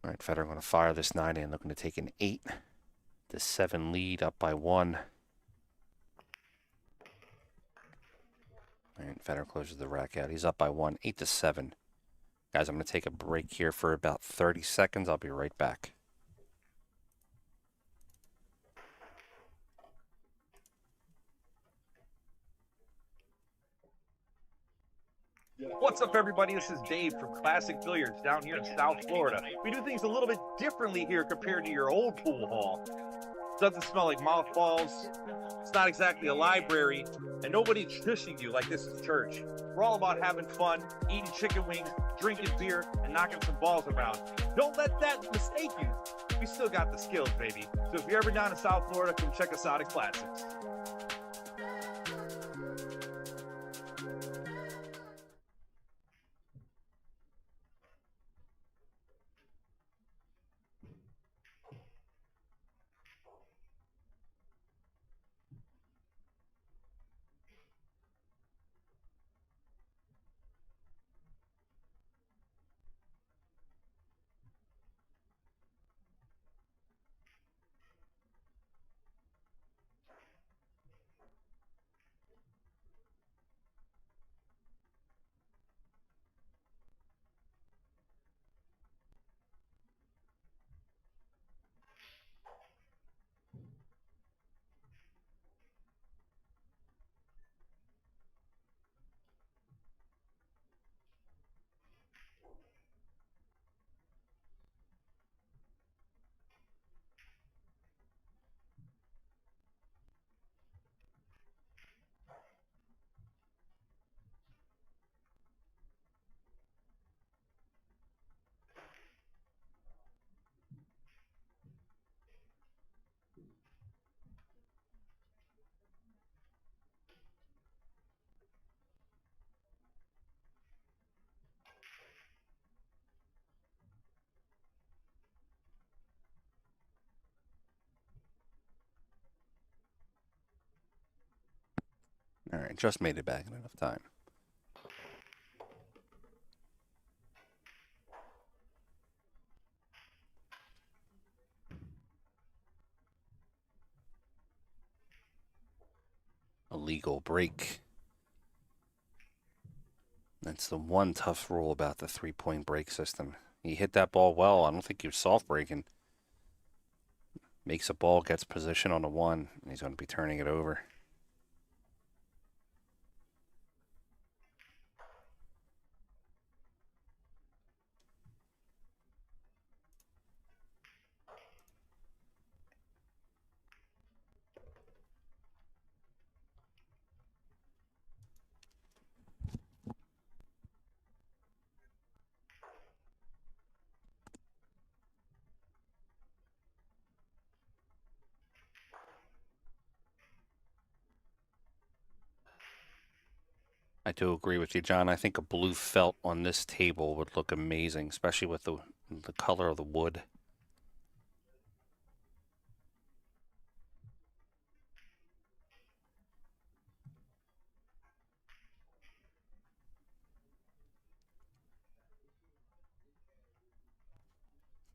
S4: All right, Federer going to fire this 9 in, looking to take an 8-7 lead, up by 1. All right, Federer closes the rack out. He's up by 1, 8-7. Guys, I'm going to take a break here for about 30 seconds. I'll be right back.
S3: What's up, everybody? This is Dave from Classic Billiards down here in South Florida. We do things a little bit differently here compared to your old pool hall. Doesn't smell like mothballs. It's not exactly a library, and nobody's shushing you like this is church. We're all about having fun, eating chicken wings, drinking beer, and knocking some balls around. Don't let that mistake you. We still got the skills, baby. So if you're ever down in South Florida, come check us out at Classics.
S4: All right, just made it back in enough time. A legal break. That's the one tough rule about the 3-point break system. You hit that ball well. I don't think you're soft breaking. Makes a ball, gets position on the 1, and he's going to be turning it over. I do agree with you, John. I think a blue felt on this table would look amazing, especially with the color of the wood.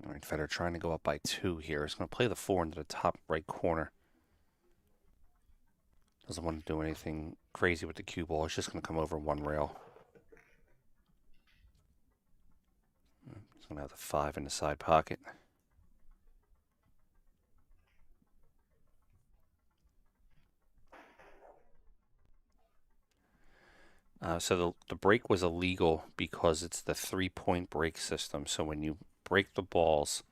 S4: All right, Federer trying to go up by 2 here. He's going to play the 4 into the top right corner. Doesn't want to do anything crazy with the cue ball. It's just going to come over 1 rail. He's going to have the 5 in the side pocket. So the break was illegal because it's the 3-point break system. So when you break the balls,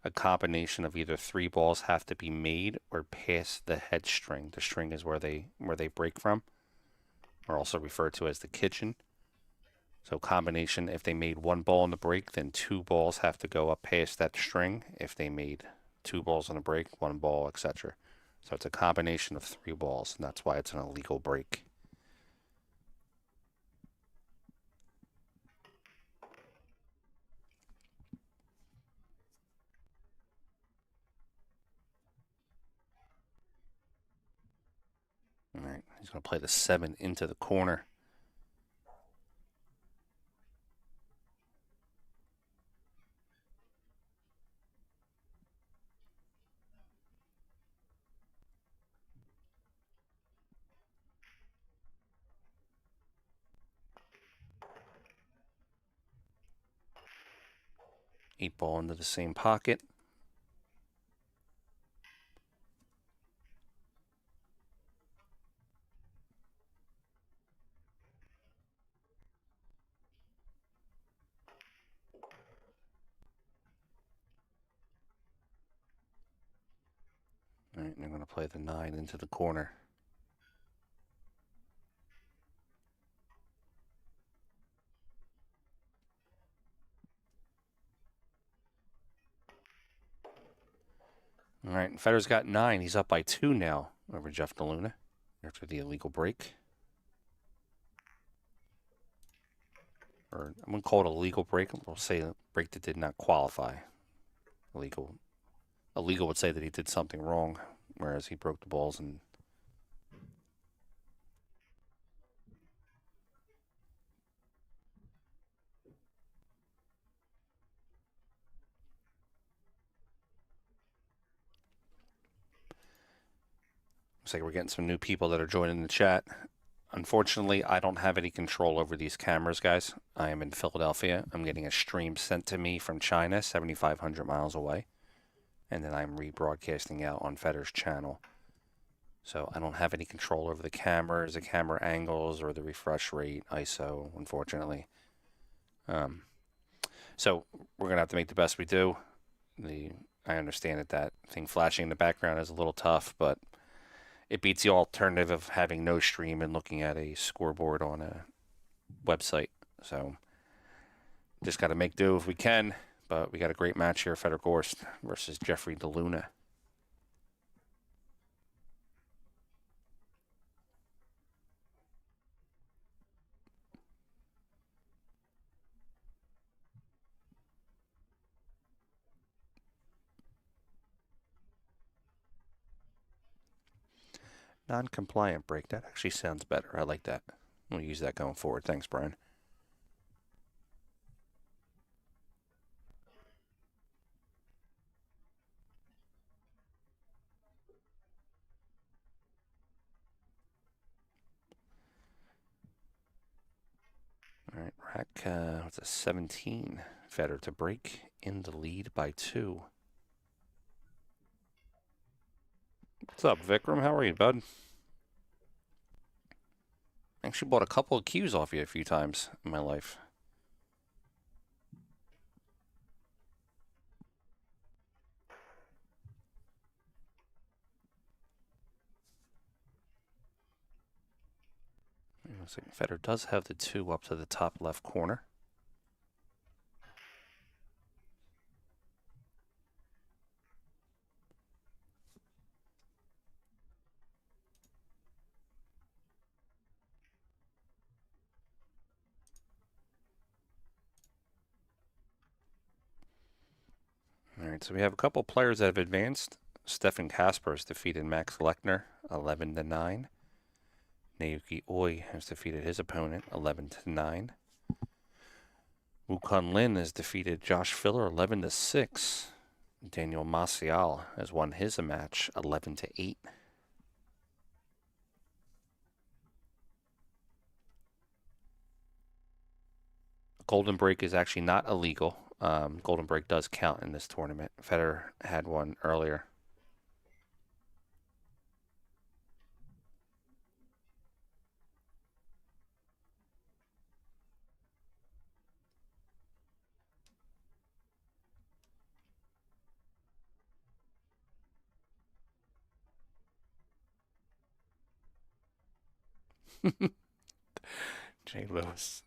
S4: a combination of either 3 balls have to be made or pass the head string. The string is where they break from, or also referred to as the kitchen. So combination, if they made 1 ball in the break, then 2 balls have to go up past that string. If they made 2 balls in a break, 1 ball, etc. So it's a combination of 3 balls, and that's why it's an illegal break. All right, he's going to play the 7 into the corner. Eight ball into the same pocket. All right, they're going to play the 9 into the corner. All right, Federer's got 9. He's up by 2 now over Jeff DeLuna after the illegal break. Or I'm going to call it a legal break. We'll say a break that did not qualify. Illegal would say that he did something wrong, whereas he broke the balls and looks like we're getting some new people that are joining the chat. Unfortunately, I don't have any control over these cameras, guys. I am in Philadelphia. I'm getting a stream sent to me from China, 7,500 miles away. And then I'm rebroadcasting out on Federer's channel. So I don't have any control over the cameras, the camera angles, or the refresh rate, ISO, unfortunately. So we're going to have to make the best we do. I understand that thing flashing in the background is a little tough, but it beats the alternative of having no stream and looking at a scoreboard on a website. So just got to make do if we can. But we got a great match here, FEDOR GORST versus Jeffrey DeLuna. Non-compliant break. That actually sounds better. I like that. We'll use that going forward. Thanks, Brian. All right, rack, what's a 17? Federer to break in the lead by 2. What's up, Vikram? How are you, bud? Actually bought a couple of cues off you a few times in my life. Looks like Federer does have the 2 up to the top left corner. All right, so we have a couple players that have advanced. Stefan Kasper's defeated Max Lechner 11-9. Naoyuki Oi has defeated his opponent 11-9. Wukun Lin has defeated Josh Filler 11-6. Daniel Maciel has won his match 11-8. Golden break is actually not illegal. Golden break does count in this tournament. Federer had one earlier. Jay Lewis.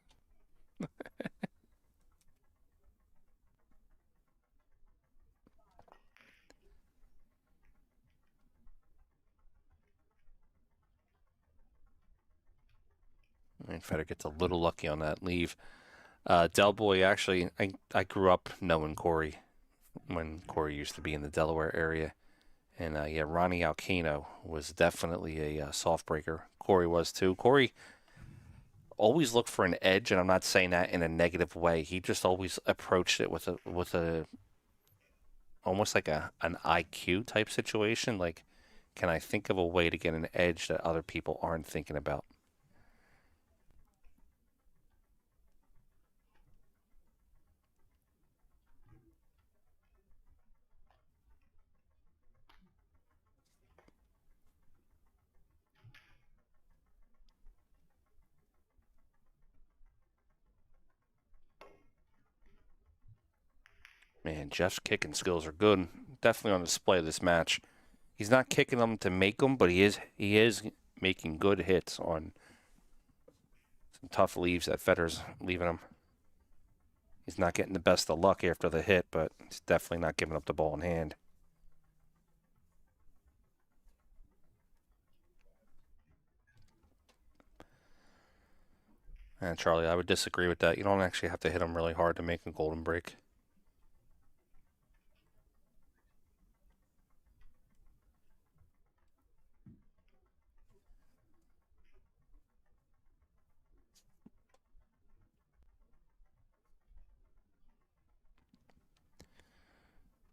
S4: And Federer gets a little lucky on that leave. Del Boy, actually, I grew up knowing Corey when Corey used to be in the Delaware area. And yeah, Ronnie Alcano was definitely a soft breaker. Corey was too. Corey always looked for an edge, and I'm not saying that in a negative way. He just always approached it with a almost like an IQ type situation. Like, can I think of a way to get an edge that other people aren't thinking about? Man, Jeff's kicking skills are good. Definitely on display this match. He's not kicking them to make them, but he is making good hits on some tough leaves that Federer's leaving him. He's not getting the best of luck after the hit, but he's definitely not giving up the ball in hand. And Charlie, I would disagree with that. You don't actually have to hit him really hard to make a golden break.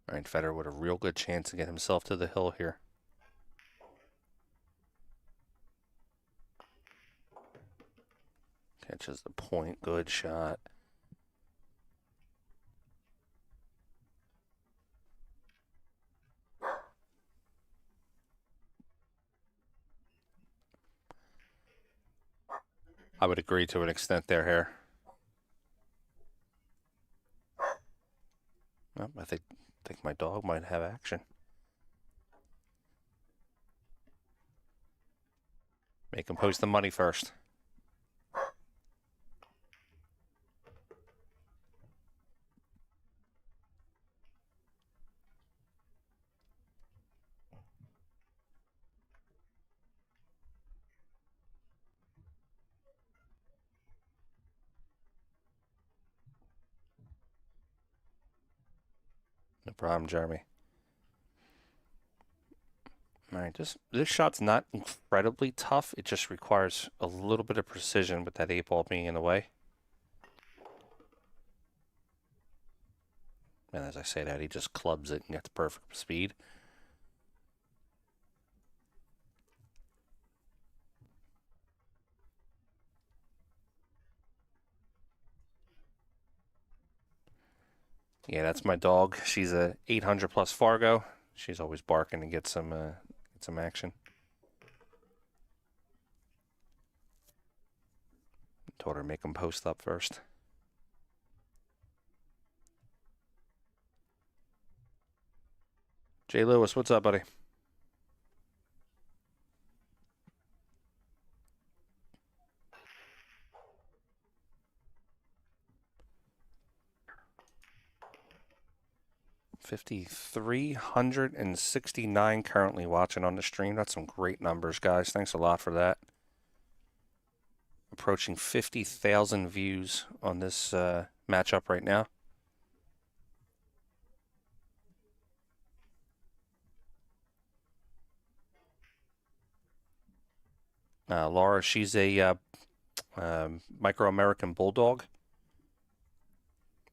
S4: All right, Federer with a real good chance to get himself to the hill here. Catches the point. Good shot. I would agree to an extent there, Hare. Well, I think my dog might have action. Make him post the money first. No problem, Jeremy. All right, this shot's not incredibly tough. It just requires a little bit of precision with that 8-ball being in the way. And as I say that, he just clubs it and gets perfect speed. Yeah, that's my dog. She's a 800 plus Fargo. She's always barking to get some action. Told her to make them post up first. Jay Lewis, what's up, buddy? $5,369 currently watching on the stream. That's some great numbers, guys. Thanks a lot for that. Approaching 50,000 views on this matchup right now. Laura, she's a micro-American bulldog.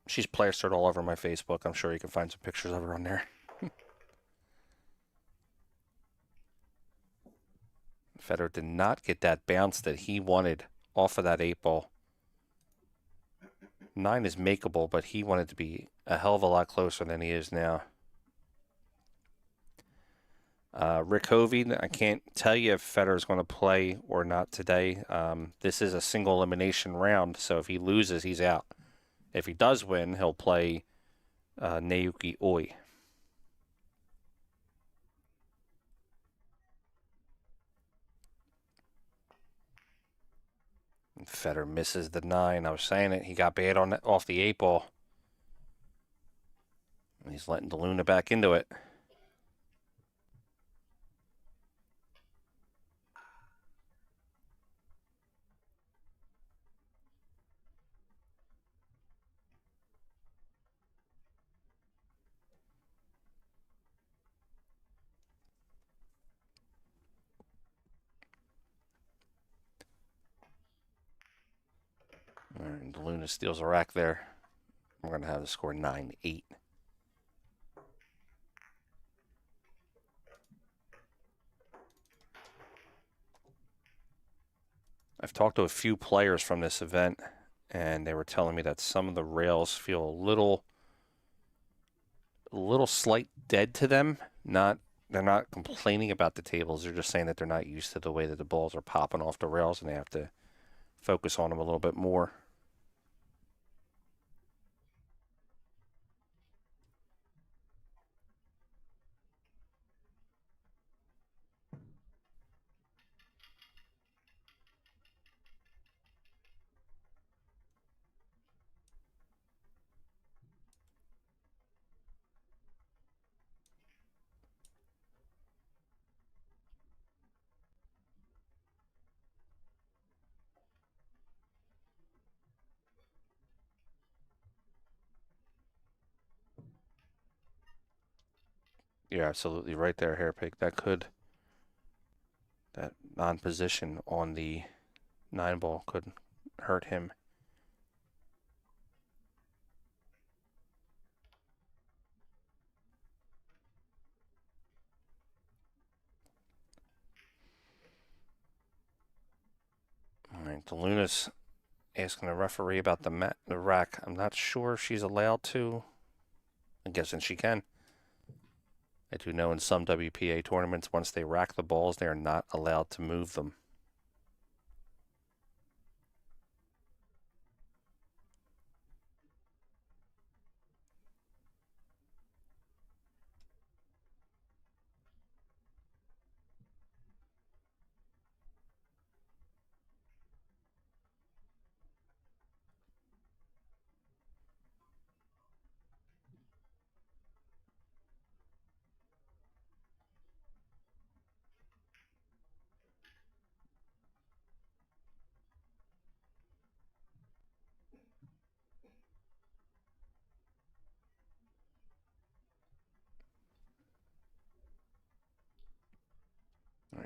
S4: She's plastered all over my Facebook. I'm sure you can find some pictures of her on there. Federer did not get that bounce that he wanted off of that 8-ball. 9 is makeable, but he wanted to be a hell of a lot closer than he is now. Rick Hovey, I can't tell you if Federer's going to play or not today. This is a single elimination round, so if he loses, he's out. If he does win, he'll play Naoyuki Oi. And Federer misses the 9. I was saying it. He got bad on off the 8-ball. And he's letting DeLuna back into it. All right, DeLuna steals a rack there. We're going to have the score 9-8. I've talked to a few players from this event, and they were telling me that some of the rails feel a little slight dead to them. They're not complaining about the tables. They're just saying that they're not used to the way that the balls are popping off the rails, and they have to focus on them a little bit more. You're absolutely right there, Hairpig. That non-position on the 9-ball could hurt him. All right, DeLuna's asking the referee about the rack. I'm not sure if she's allowed to. I'm guessing she can. I do know in some WPA tournaments, once they rack the balls, they are not allowed to move them.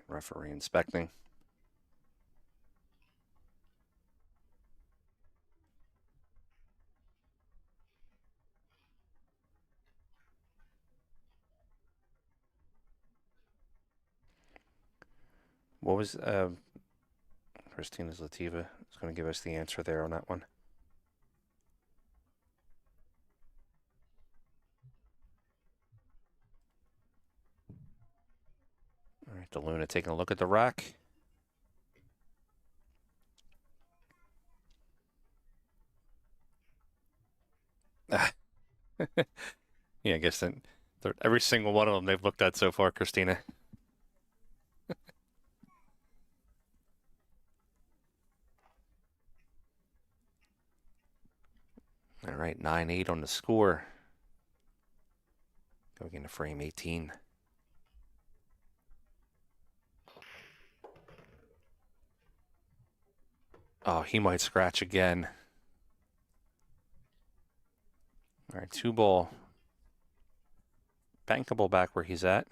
S4: right, referee inspecting. What was Christina's Lativa is going to give us the answer there on that one. All right, DeLuna taking a look at the rack. Yeah, I guess that every single one of them they've looked at so far, Christina. All right, 9-8 on the score. Going into frame 18. Oh, he might scratch again. All right, 2-ball. Bankable back where he's at.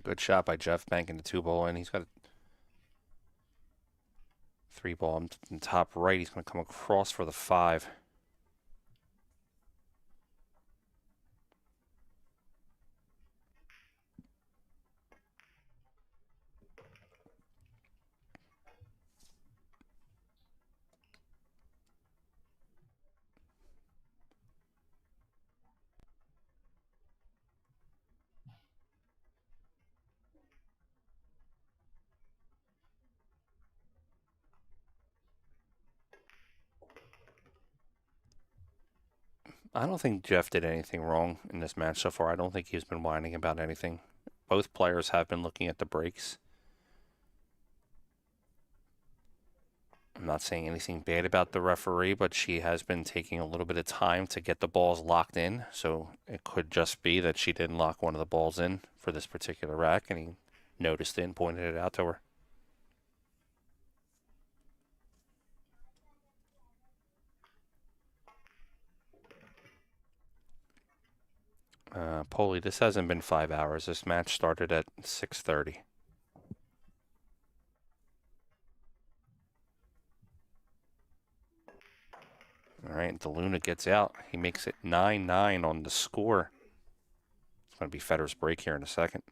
S4: Good shot by Jeff banking the 2-ball, and he's got a 3-ball on the top right. He's going to come across for the 5. I don't think Jeff did anything wrong in this match so far. I don't think he's been whining about anything. Both players have been looking at the breaks. I'm not saying anything bad about the referee, but she has been taking a little bit of time to get the balls locked in. So it could just be that she didn't lock one of the balls in for this particular rack, and he noticed it and pointed it out to her. Poli, this hasn't been 5 hours. This match started at 6:30. All right, DeLuna gets out. He makes it 9-9 on the score. It's going to be Federer's break here in a second.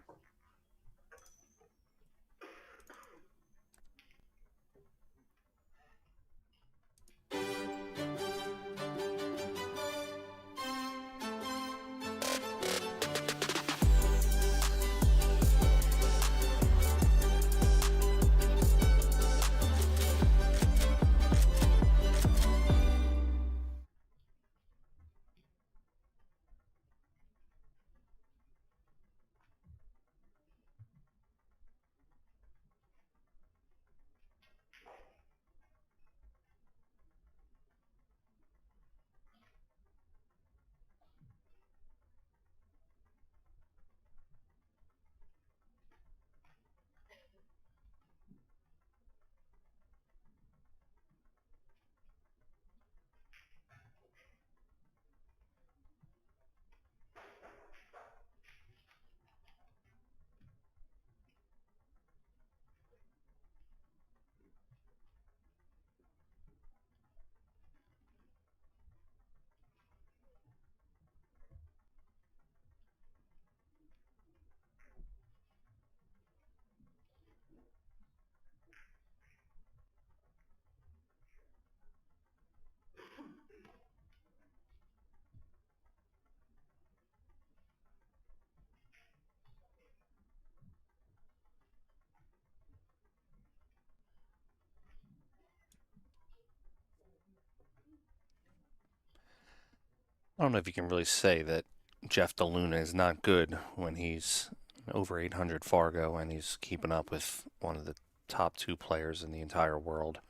S4: I don't know if you can really say that Jeff DeLuna is not good when he's over 800 Fargo and he's keeping up with one of the top 2 players in the entire world.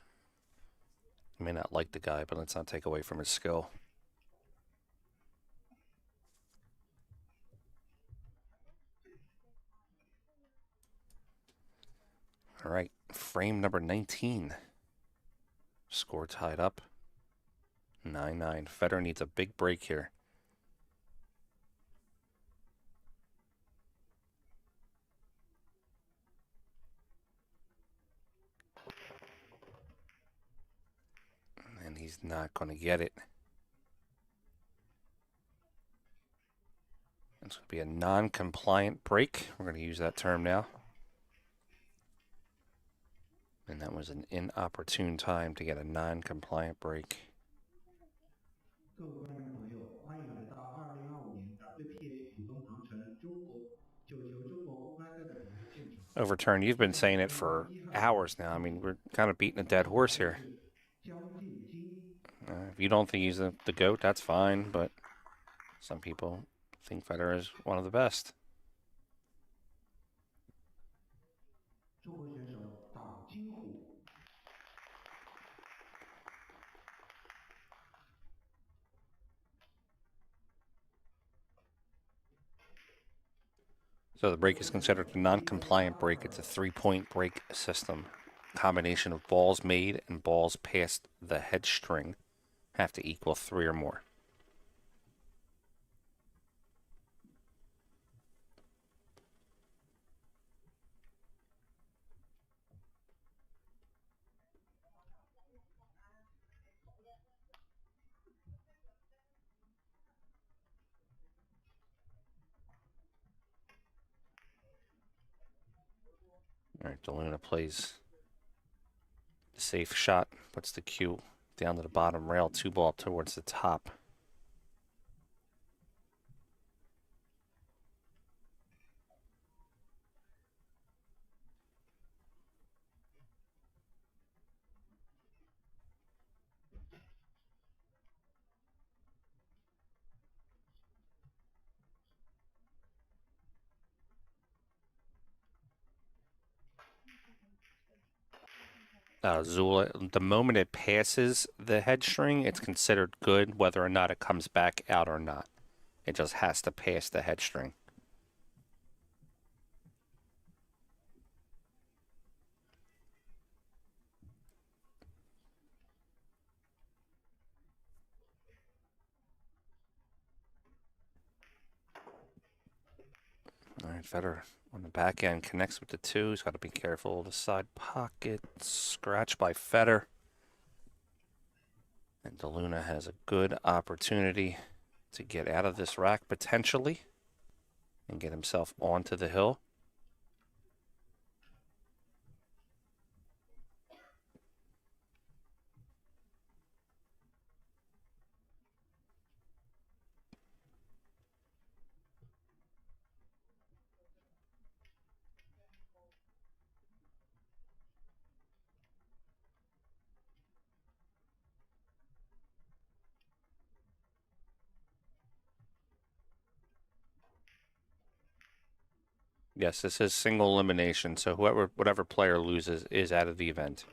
S4: I may not like the guy, but let's not take away from his skill. All right, frame number 19. Score tied up. 9-9. FEDOR needs a big break here. And he's not going to get it. It's going to be a non-compliant break. We're going to use that term now. And that was an inopportune time to get a non-compliant break. Overturn, you've been saying it for hours now. I mean, we're kind of beating a dead horse here. If you don't think he's the GOAT, that's fine, but some people think FEDOR is one of the best. So the break is considered a non-compliant break. It's a 3-point break system. Combination of balls made and balls past the head string have to equal 3 or more. All right, DeLuna plays the safe shot, puts the cue down to the bottom rail, 2-ball towards the top. Zula, the moment it passes the head string, it's considered good, whether or not it comes back out or not. It just has to pass the head string. All right, FEDOR on the back end connects with the 2. He's got to be careful of the side pocket. Scratch by FEDOR. And DeLuna has a good opportunity to get out of this rack potentially and get himself onto the hill. Yes, this is single elimination, so whatever player loses is out of the event.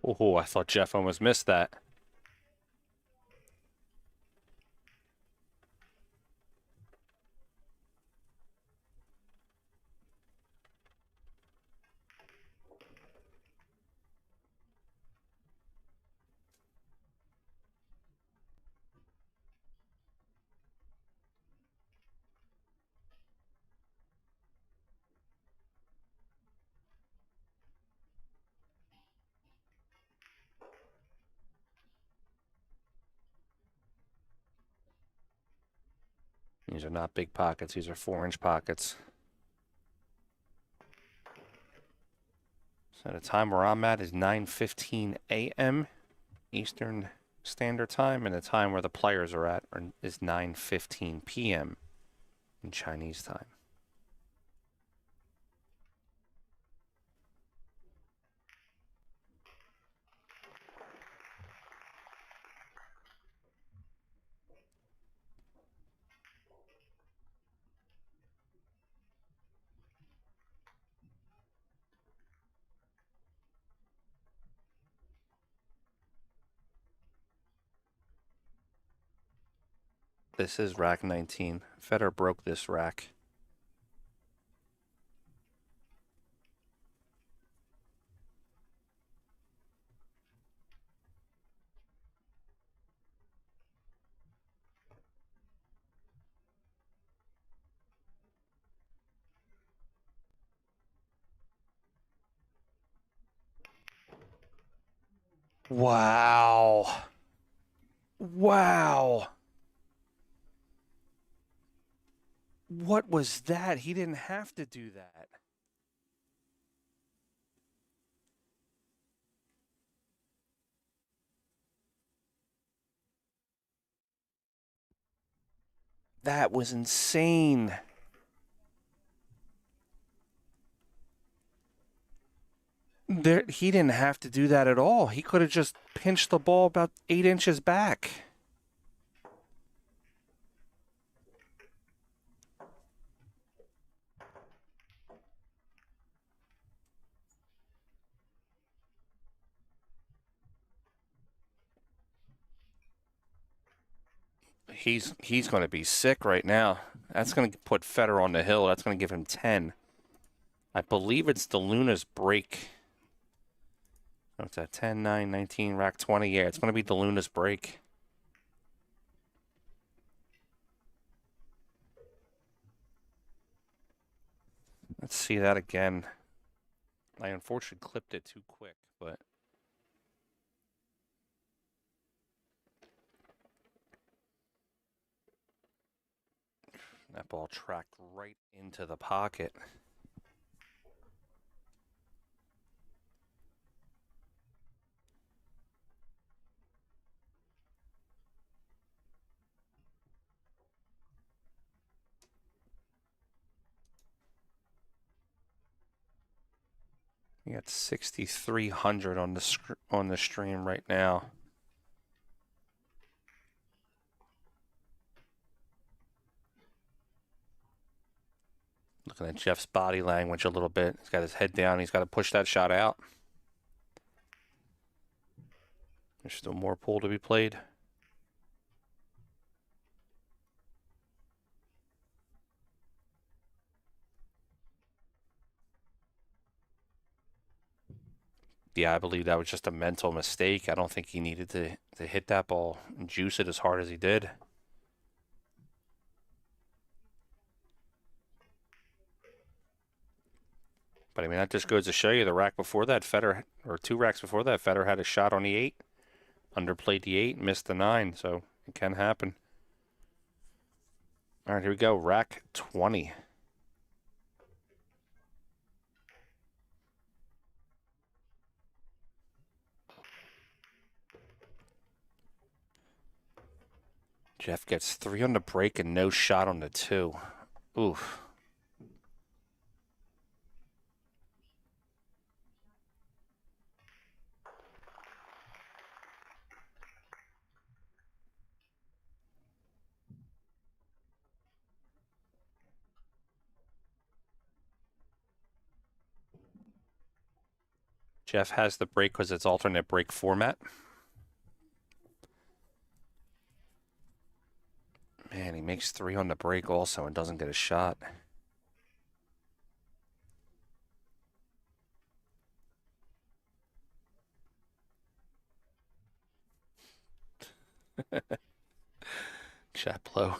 S4: Oh, I thought Jeff almost missed that. These are not big pockets. These are 4-inch pockets. So the time where I'm at is 9:15 a.m. Eastern Standard Time, and the time where the players are at is 9:15 p.m. in Chinese time. This is rack 19. Federer broke this rack. Wow. Wow. What was that? He didn't have to do that. That was insane. He didn't have to do that at all. He could have just pinched the ball about 8 inches back. He's going to be sick right now. That's going to put Federer on the hill. That's going to give him 10. I believe it's the Luna's break. What's that? 10, 9, 19, rack 20. Yeah, it's going to be the Luna's break. Let's see that again. I unfortunately clipped it too quick, but that ball tracked right into the pocket. We got 6,300 on the stream right now. Looking at Jeff's body language a little bit. He's got his head down. He's got to push that shot out. There's still more pool to be played. Yeah, I believe that was just a mental mistake. I don't think he needed to hit that ball and juice it as hard as he did. But I mean, that just goes to show you the rack before that, Federer, or 2 racks before that, Federer had a shot on the 8, underplayed the 8, missed the 9, so it can happen. All right, here we go, rack 20. Jeff gets 3 on the break and no shot on the 2. Oof. Jeff has the break because it's alternate break format. Man, he makes 3 on the break also and doesn't get a shot. Chaplow.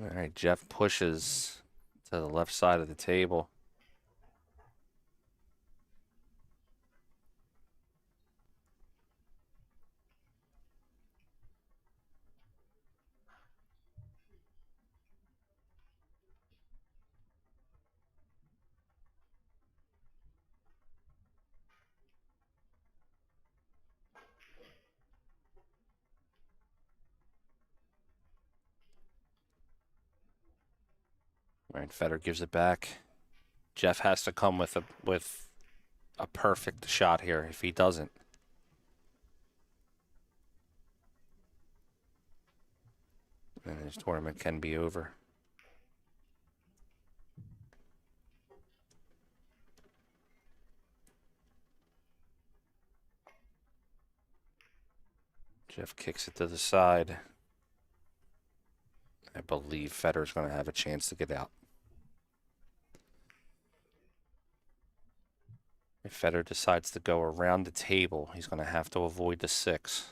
S4: All right, Jeff pushes to the left side of the table. Right, Federer gives it back. Jeff has to come with a perfect shot here. If he doesn't, then his tournament can be over. Jeff kicks it to the side. I believe Federer's going to have a chance to get out. If Federer decides to go around the table, he's going to have to avoid the 6.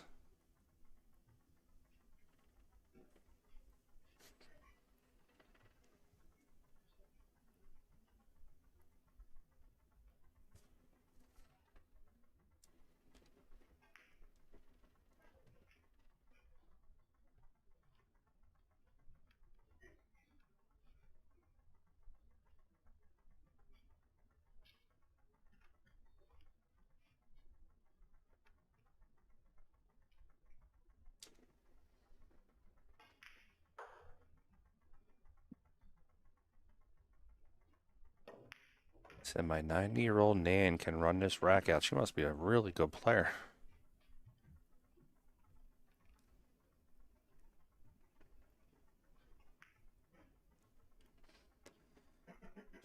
S4: Said my 90-year-old Nan can run this rack out. She must be a really good player.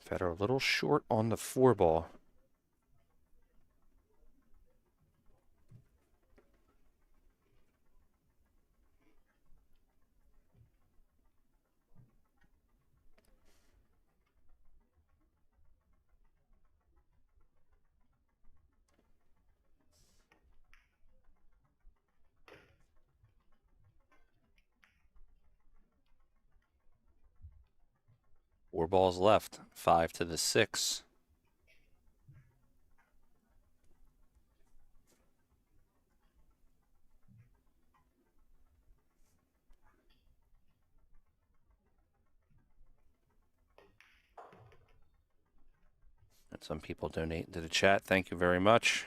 S4: Federer a little short on the 4 ball. Four balls left. 5 to the 6. And some people donate to the chat. Thank you very much.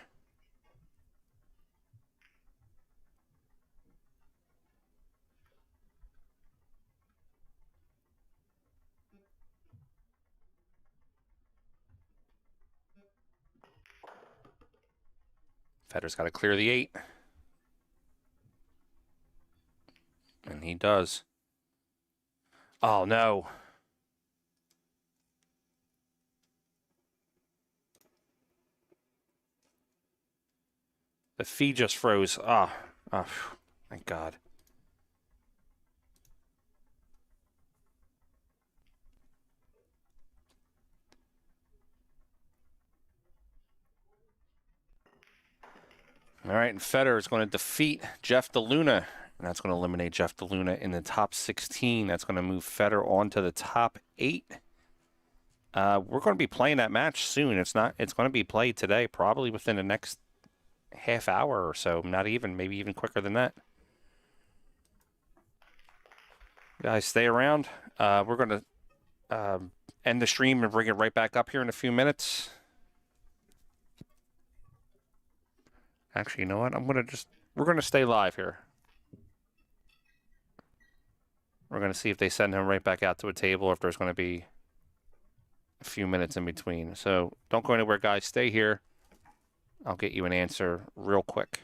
S4: Federer's got to clear the 8. And he does. Oh, no. The feed just froze. Ah, oh, thank God. All right, and Federer is going to defeat Jeff DeLuna. And that's going to eliminate Jeff DeLuna in the top 16. That's going to move Federer on to the top 8. We're going to be playing that match soon. It's going to be played today, probably within the next half hour or so. Not even, maybe even quicker than that. Guys, stay around. We're going to end the stream and bring it right back up here in a few minutes. Actually, you know what? We're going to stay live here. We're going to see if they send him right back out to a table or if there's going to be a few minutes in between. So don't go anywhere, guys. Stay here. I'll get you an answer real quick.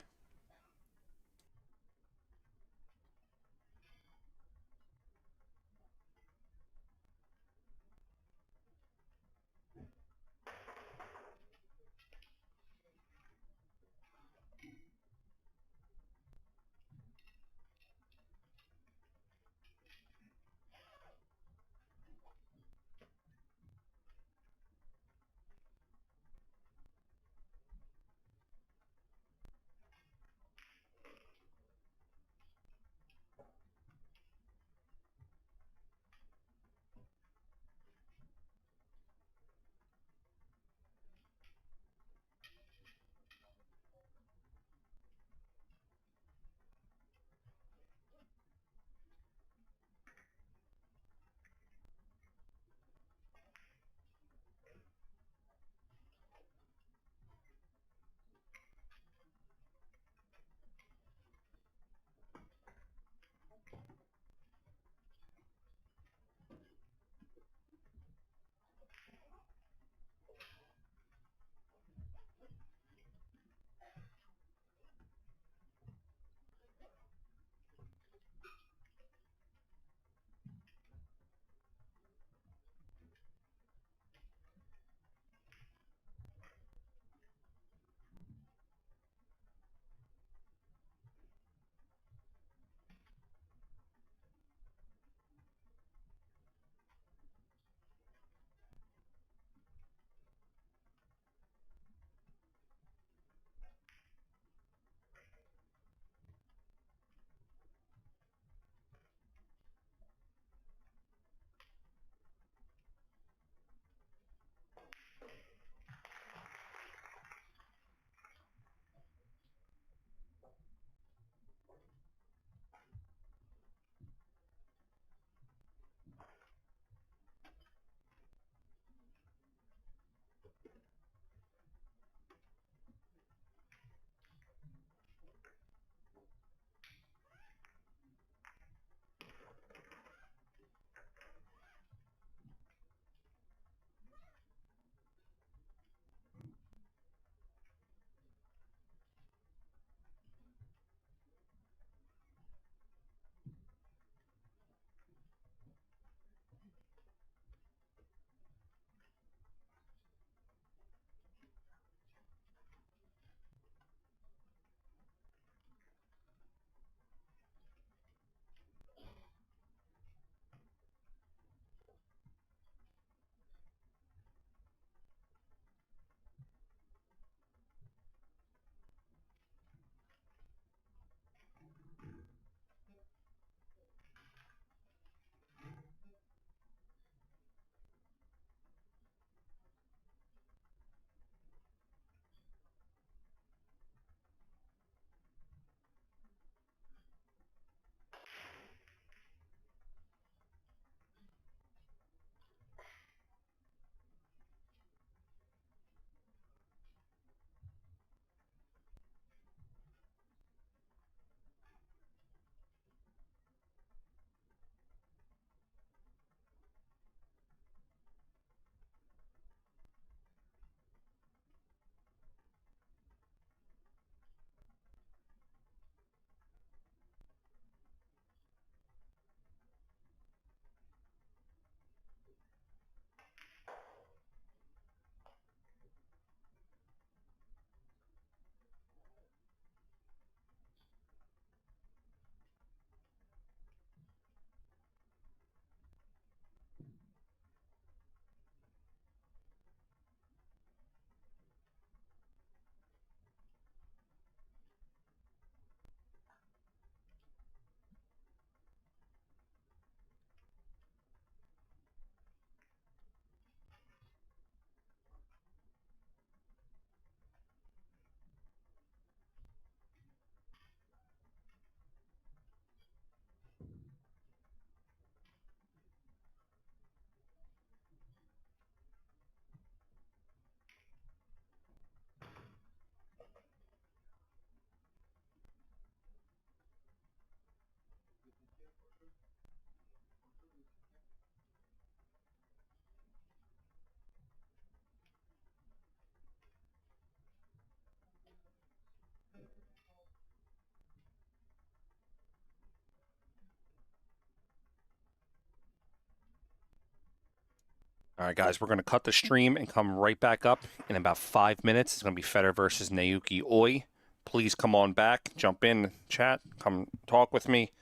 S4: All right, guys, we're going to cut the stream and come right back up in about 5 minutes. It's going to be Fedor versus Naoyuki Oi. Please come on back, jump in, chat, come talk with me.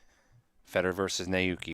S4: Fedor versus Naoyuki.